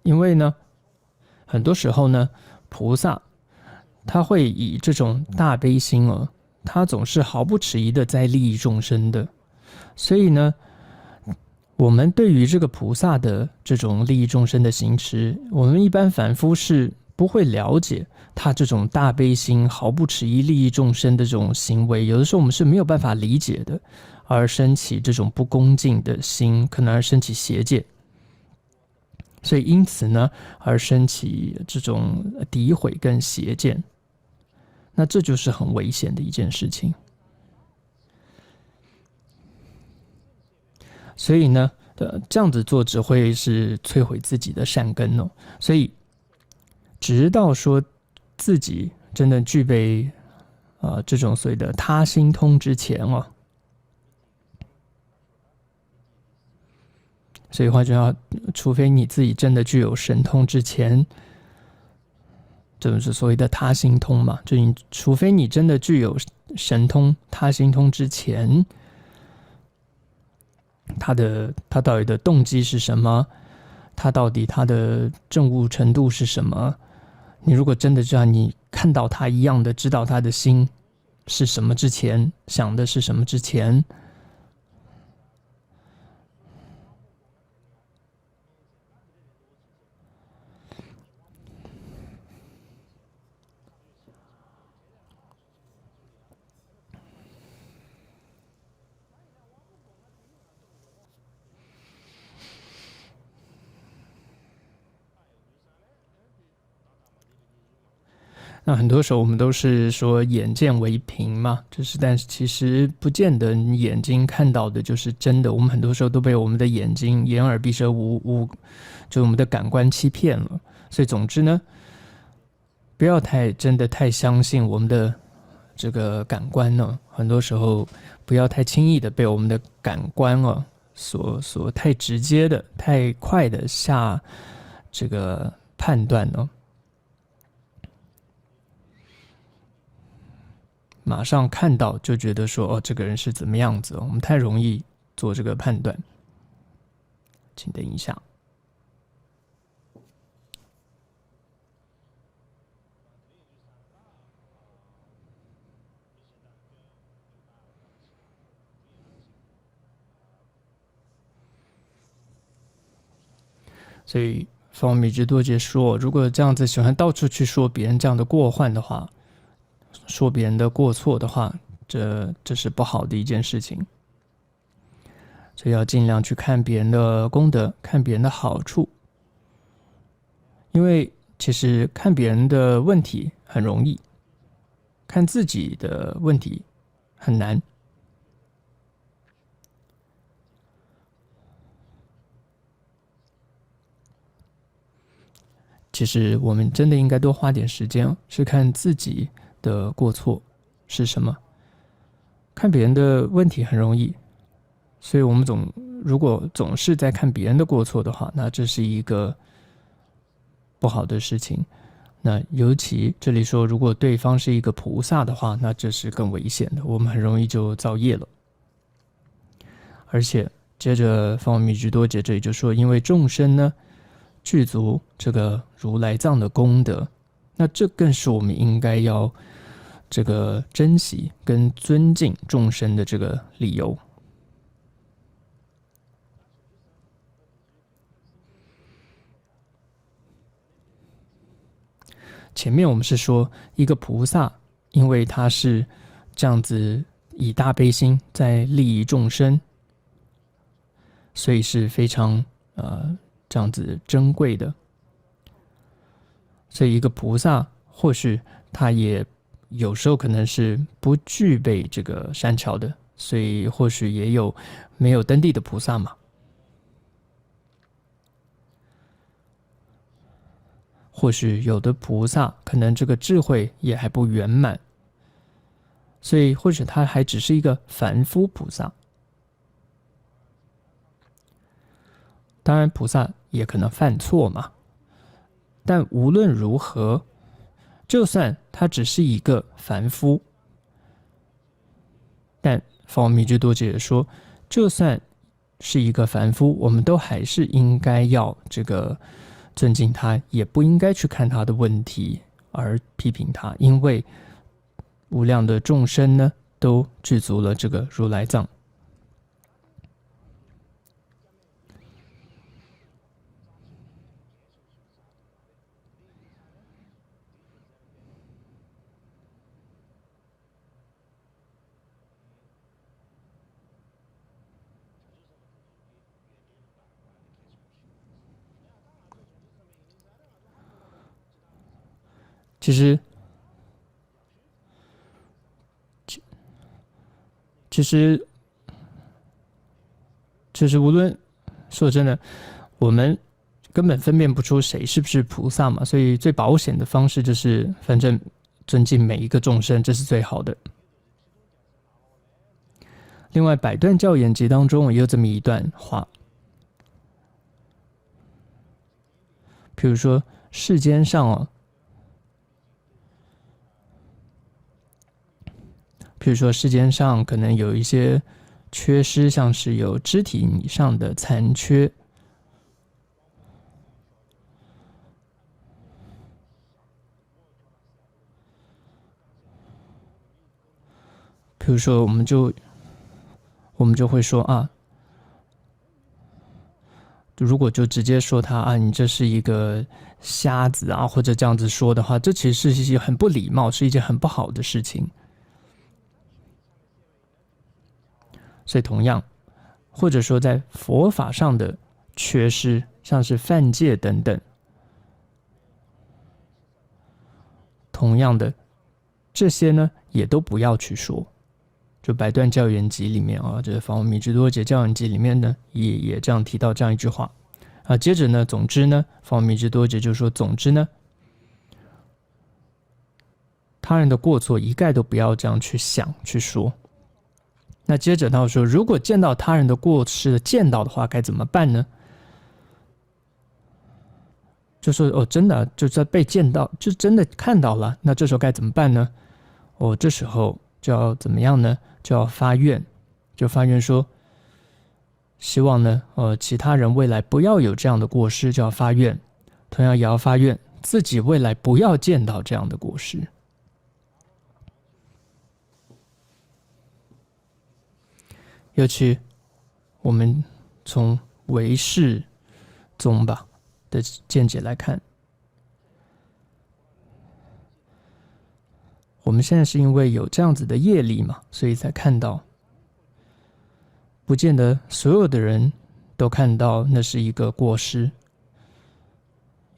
因为呢，很多时候呢，菩萨他会以这种大悲心他总是毫不迟疑的在利益众生的。所以呢，我们对于这个菩萨的这种利益众生的行持，我们一般凡夫是不会了解他这种大悲心、毫不迟疑利益众生的这种行为。有的时候我们是没有办法理解的，而升起这种不恭敬的心，可能而升起邪见。所以因此呢，而升起这种诋毁跟邪见，那这就是很危险的一件事情。所以呢，这样子做只会是摧毁自己的善根所以，直到说自己真的具备这种所谓的他心通之前所以换句话，除非你自己真的具有神通之前，这就是所谓的他心通嘛，就除非你真的具有神通、他心通之前，他到底的动机是什么？他到底他的证悟程度是什么？你如果真的这样，你看到他一样的知道他的心是什么之前，想的是什么之前，那很多时候我们都是说眼见为凭嘛，但是其实不见得你眼睛看到的就是真的。我们很多时候都被我们的眼睛、眼耳鼻舌就我们的感官欺骗了。所以总之呢，不要真的太相信我们的这个感官呢。很多时候不要太轻易的被我们的感官所太直接的、太快的下这个判断呢。马上看到就觉得说这个人是怎么样子，我们太容易做这个判断。请等一下。所以法王米之多杰说，如果这样子喜欢到处去说别人这样的过患的话，说别人的过错的话，这是不好的一件事情。所以要尽量去看别人的功德，看别人的好处。因为其实看别人的问题很容易，看自己的问题很难。其实我们真的应该多花点时间去看自己的过错是什么。看别人的问题很容易，所以我们如果总是在看别人的过错的话，那这是一个不好的事情。那尤其这里说，如果对方是一个菩萨的话，那这是更危险的，我们很容易就造业了。而且接着法王米居多杰这里就说，因为众生呢具足这个如来藏的功德，那这更是我们应该要这个珍惜跟尊敬众生的这个理由。前面我们是说一个菩萨，因为他是这样子以大悲心在利益众生，所以是非常这样子珍贵的。所以一个菩萨或许他也有时候可能是不具备这个善巧的，所以或许也有没有登地的菩萨嘛。或许有的菩萨可能这个智慧也还不圆满，所以或许他还只是一个凡夫菩萨。当然菩萨也可能犯错嘛，但无论如何，就算他只是一个凡夫，但法王米居多杰也说，就算是一个凡夫，我们都还是应该要这个尊敬他，也不应该去看他的问题而批评他，因为无量的众生呢都具足了这个如来藏。其实无论说真的，我们根本分辨不出谁是不是菩萨嘛，所以最保险的方式就是反正尊敬每一个众生，这是最好的。另外百段教言集当中也有这么一段话，比如说世间上比如说世间上可能有一些缺失，像是有肢体以上的残缺，比如说我们就会说如果就直接说他你这是一个瞎子或者这样子说的话，这其实是一件很不礼貌，是一件很不好的事情。所以同样，或者说在佛法上的缺失，像是犯戒等等，同样的，这些呢也都不要去说。就百段教言集里面啊，这个法王米支多杰教言集里面呢，也这样提到这样一句话啊。接着呢，总之呢，法王米支多杰就说，总之呢，他人的过错一概都不要这样去想去说。那接着他说，如果见到他人的过失见到的话，该怎么办呢？就说哦，真的就是被见到，就真的看到了，那这时候该怎么办呢？哦，这时候就要怎么样呢？就要发愿，就发愿说，希望呢，其他人未来不要有这样的过失，就要发愿。同样也要发愿，自己未来不要见到这样的过失。尤其我们从唯识宗吧的见解来看，我们现在是因为有这样子的业力嘛，所以才看到，不见得所有的人都看到那是一个过失。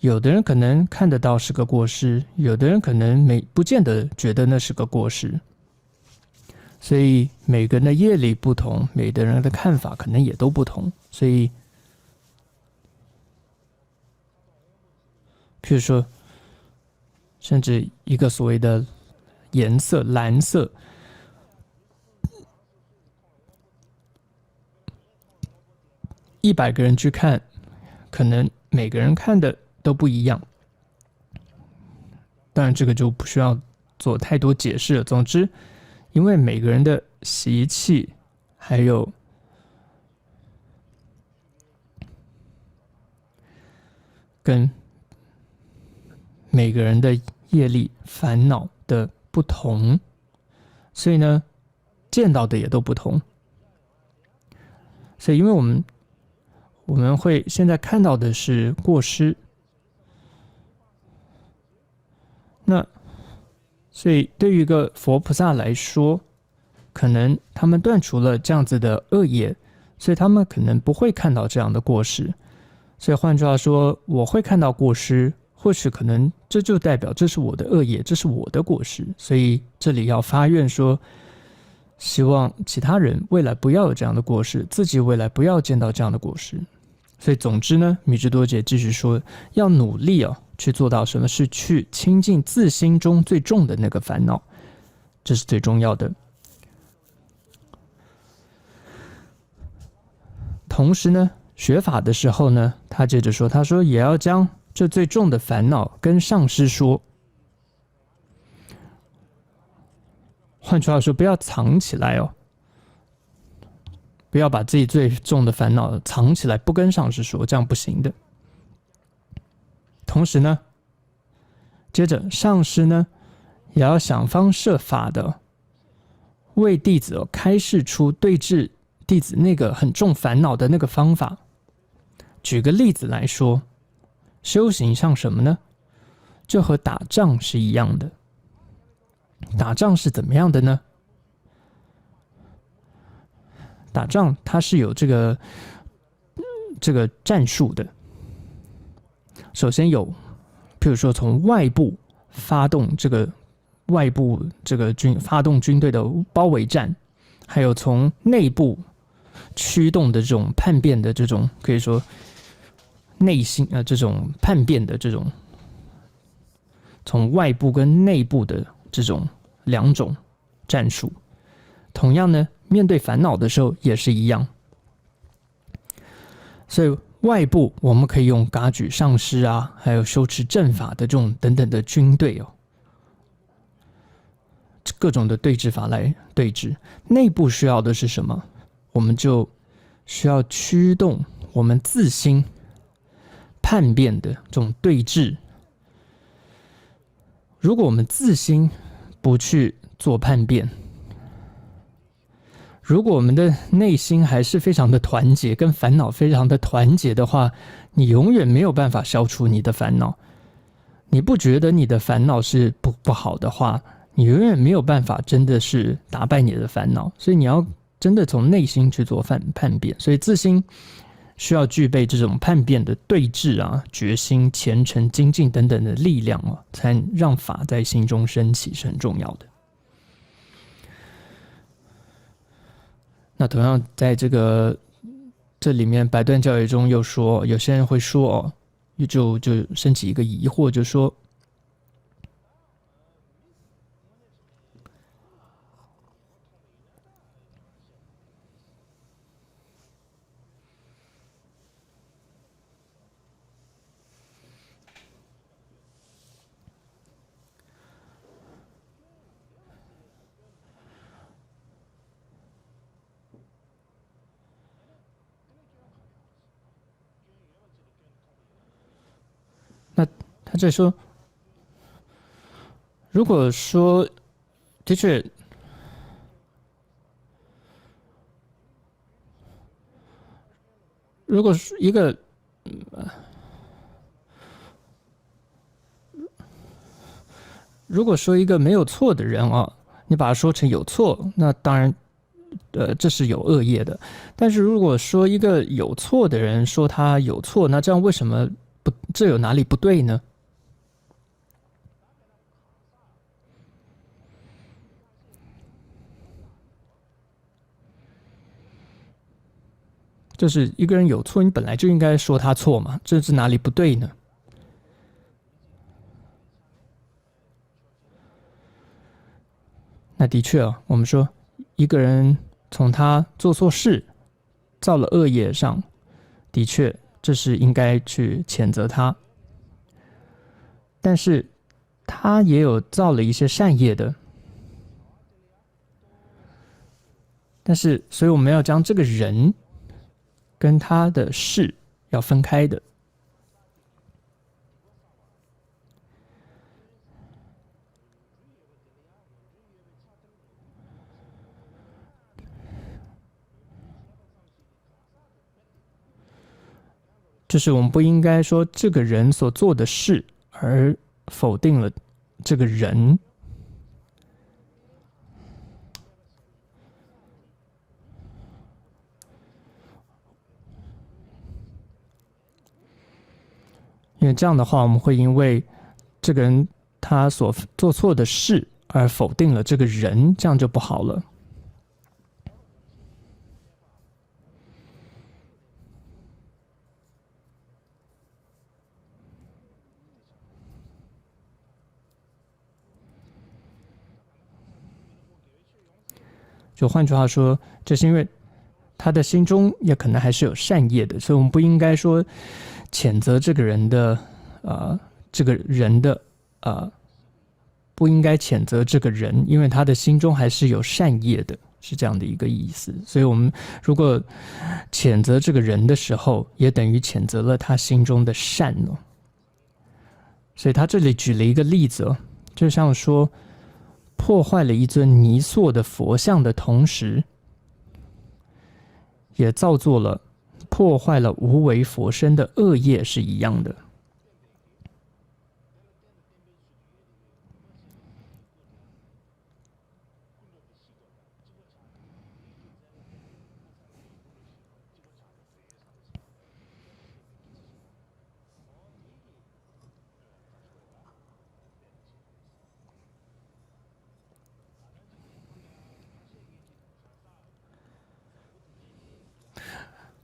有的人可能看得到是个过失，有的人可能不见得觉得那是个过失。所以每个人的业力不同，每个人的看法可能也都不同。所以譬如说，甚至一个所谓的颜色蓝色，100个人去看，可能每个人看的都不一样。当然这个就不需要做太多解释了。总之，因为每个人的习气还有跟每个人的业力烦恼的不同，所以呢，见到的也都不同。所以因为我们会现在看到的是过失，那所以对于一个佛菩萨来说，可能他们断除了这样子的恶业，所以他们可能不会看到这样的过失。所以换句话说，我会看到过失，或许可能这就代表这是我的恶业，这是我的过失。所以这里要发愿说，希望其他人未来不要有这样的过失，自己未来不要见到这样的过失。所以总之呢，米支多杰继续说，要努力去做到什么？是去清净自心中最重的那个烦恼，这是最重要的。同时呢，学法的时候呢，他接着说，他说也要将这最重的烦恼跟上师说。换句话说，不要藏起来不要把自己最重的烦恼藏起来，不跟上师说，这样不行的。同时呢，接着上师呢，也要想方设法的为弟子开示出对治弟子那个很重烦恼的那个方法。举个例子来说，修行像什么呢？就和打仗是一样的。打仗是怎么样的呢？打仗它是有这个战术的。首先有，譬如说从外部发动发动军队的包围战，还有从内部驱动的这种叛变的这种，可以说内心这种叛变的这种，从外部跟内部的这种两种战术。同样呢，面对烦恼的时候也是一样。所以外部我们可以用噶举上师啊，还有修持正法的这种等等的军队各种的对治法来对治。内部需要的是什么？我们就需要驱动我们自心叛变的这种对治。如果我们自心不去做叛变，如果我们的内心还是非常的团结，跟烦恼非常的团结的话，你永远没有办法消除你的烦恼。你不觉得你的烦恼是不好的话，你永远没有办法真的是打败你的烦恼。所以你要真的从内心去做叛变。所以自心需要具备这种叛变的对峙啊、决心、虔诚、精进等等的力量啊，才让法在心中升起，是很重要的。那同样在这里面，百段教义中又说，有些人会说哦，就升起一个疑惑，就说。那他这说，如果说的确，如果是一个，如果说一个没有错的人啊，你把他说成有错，那当然，这是有恶业的。但是如果说一个有错的人说他有错，那这样为什么不？这有哪里不对呢？就是一个人有错，你本来就应该说他错嘛，这是哪里不对呢？那的确啊，我们说一个人从他做错事、造了恶业上，的确这是应该去谴责他。但是他也有造了一些善业的，但是所以我们要将这个人跟他的事要分开的。就是我们不应该说这个人所做的事而否定了这个人。因为这样的话，我们会因为这个人他所做错的事而否定了这个人，这样就不好了。就换句话说，这是因为他的心中也可能还是有善业的，所以我们不应该说谴责这个人的，这个人的，不应该谴责这个人，因为他的心中还是有善业的，是这样的一个意思。所以我们如果谴责这个人的时候，也等于谴责了他心中的善哦。所以他这里举了一个例子哦，就像说破坏了一尊泥塑的佛像的同时，也造作了破坏了无为佛身的恶业是一样的。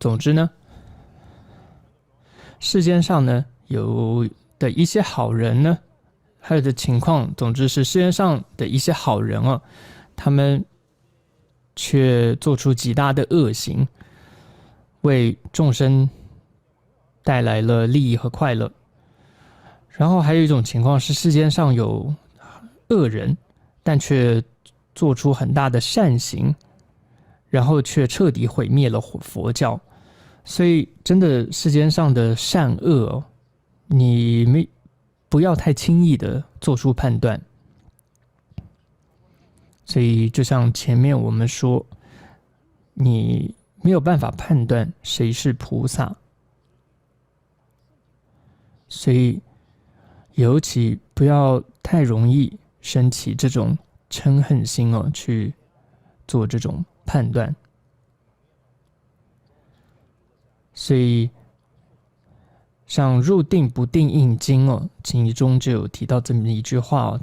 总之呢，世间上呢有的一些好人呢，还有的情况，总之是世界上的一些好人哦，他们却做出极大的恶行，为众生带来了利益和快乐。然后还有一种情况是世间上有恶人，但却做出很大的善行，然后却彻底毁灭了佛教。所以真的世间上的善恶哦，你不要太轻易的做出判断。所以就像前面我们说，你没有办法判断谁是菩萨，所以尤其不要太容易升起这种嗔恨心哦，去做这种判断。所以像入定不定应经哦，经义中就有提到这么一句话哦，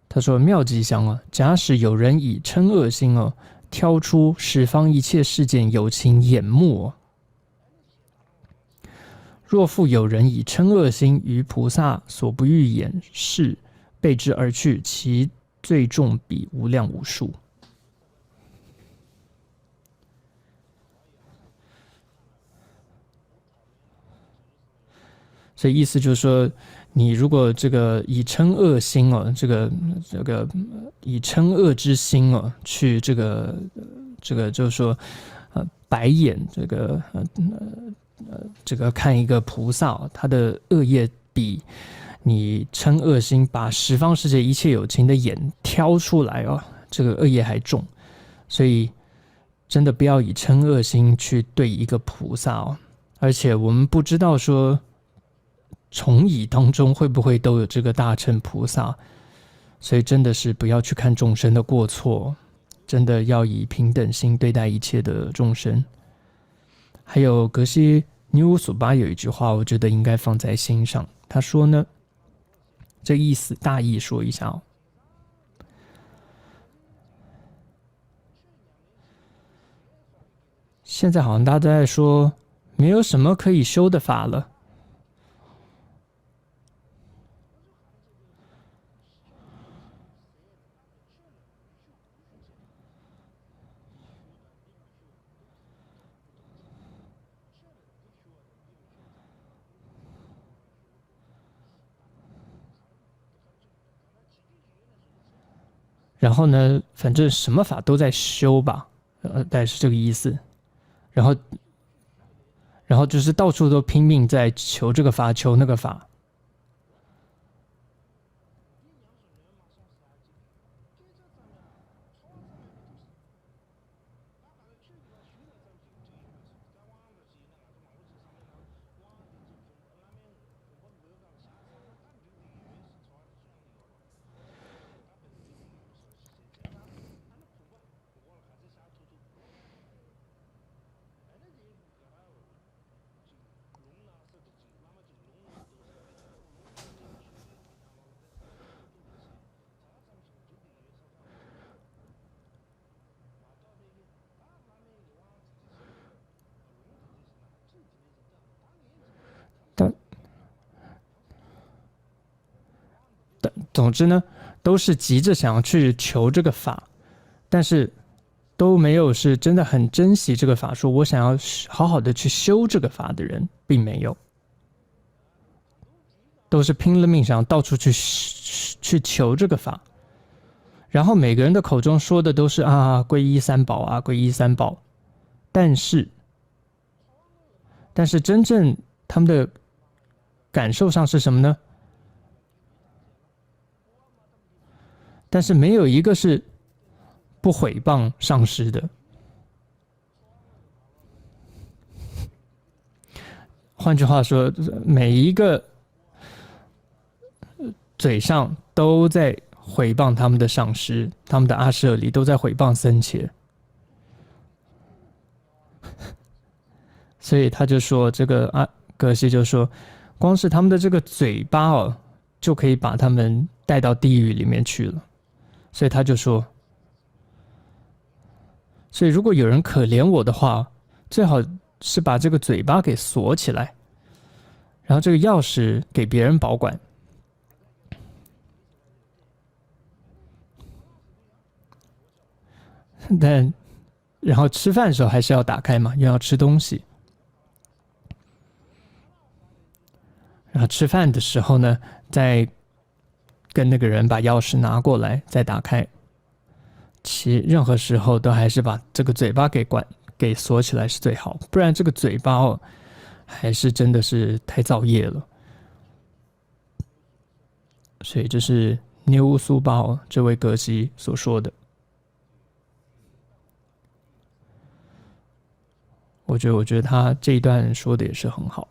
他说妙吉祥啊，假使有人以嗔恶心哦，挑出十方一切事件有情眼目哦，若复有人以嗔恶心于菩萨所不欲眼视，背之而去，其罪重彼无量无数。所以意思就是说，你如果这个以嗔恶心哦，这个以嗔恶之心哦，去这个就是说，白眼这个看一个菩萨，他的恶业比你嗔恶心把十方世界一切有情的眼挑出来哦，这个恶业还重。所以真的不要以嗔恶心去对一个菩萨哦，而且我们不知道说。虫蚁当中会不会都有这个大乘菩萨？所以真的是不要去看众生的过错，真的要以平等心对待一切的众生。还有格西尼乌索巴有一句话，我觉得应该放在心上。他说呢，这意思大意说一下哦。现在好像大家都在说，没有什么可以修的法了。然后呢，反正什么法都在修吧，大概是这个意思。然后就是到处都拼命在求这个法，求那个法。总之呢，都是急着想要去求这个法，但是都没有是真的很珍惜这个法，说我想要好好的去修这个法的人，并没有，都是拼了命想要到处去求这个法。然后每个人的口中说的都是啊，皈依三宝啊，皈依三宝，但是真正他们的感受上是什么呢？但是没有一个是不毁谤上师的。换句话说，每一个嘴上都在毁谤他们的上师，他们的阿舍里都在毁谤僧伽。所以他就说，这个格西就说，光是他们的这个嘴巴哦，就可以把他们带到地狱里面去了。所以他就说，所以如果有人可怜我的话，最好是把这个嘴巴给锁起来，然后这个钥匙给别人保管。但然后吃饭的时候还是要打开嘛，因为要吃东西。然后吃饭的时候呢，再跟那个人把钥匙拿过来，再打开。其任何时候都还是把这个嘴巴给锁起来是最好，不然这个嘴巴哦，还是真的是太造业了。所以这是涅乌苏巴这位格西所说的。我觉得他这一段说的也是很好。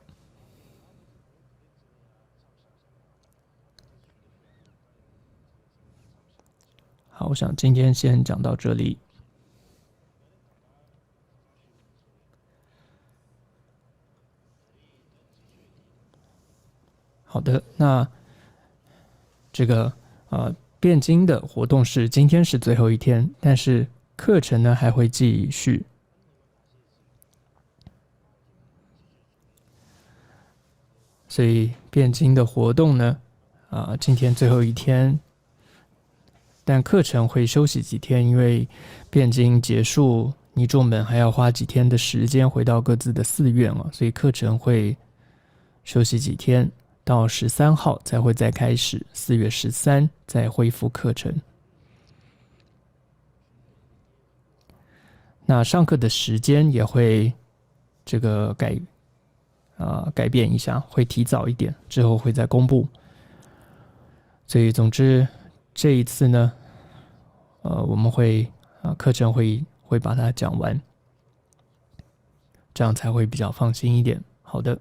好，我想今天先讲到这里。好的，那这个辩经的活动是今天是最后一天，但是课程呢还会继续。所以辩经的活动呢，今天最后一天，但课程会休息几天，因为辩经结束，尼众们还要花几天的时间回到各自的寺院啊，所以课程会休息几天，到13号才会再开始，4月13再恢复课程。那上课的时间也会这个改变一下，会提早一点，之后会再公布。所以总之这一次呢，我们会课程会把它讲完，这样才会比较放心一点。好的。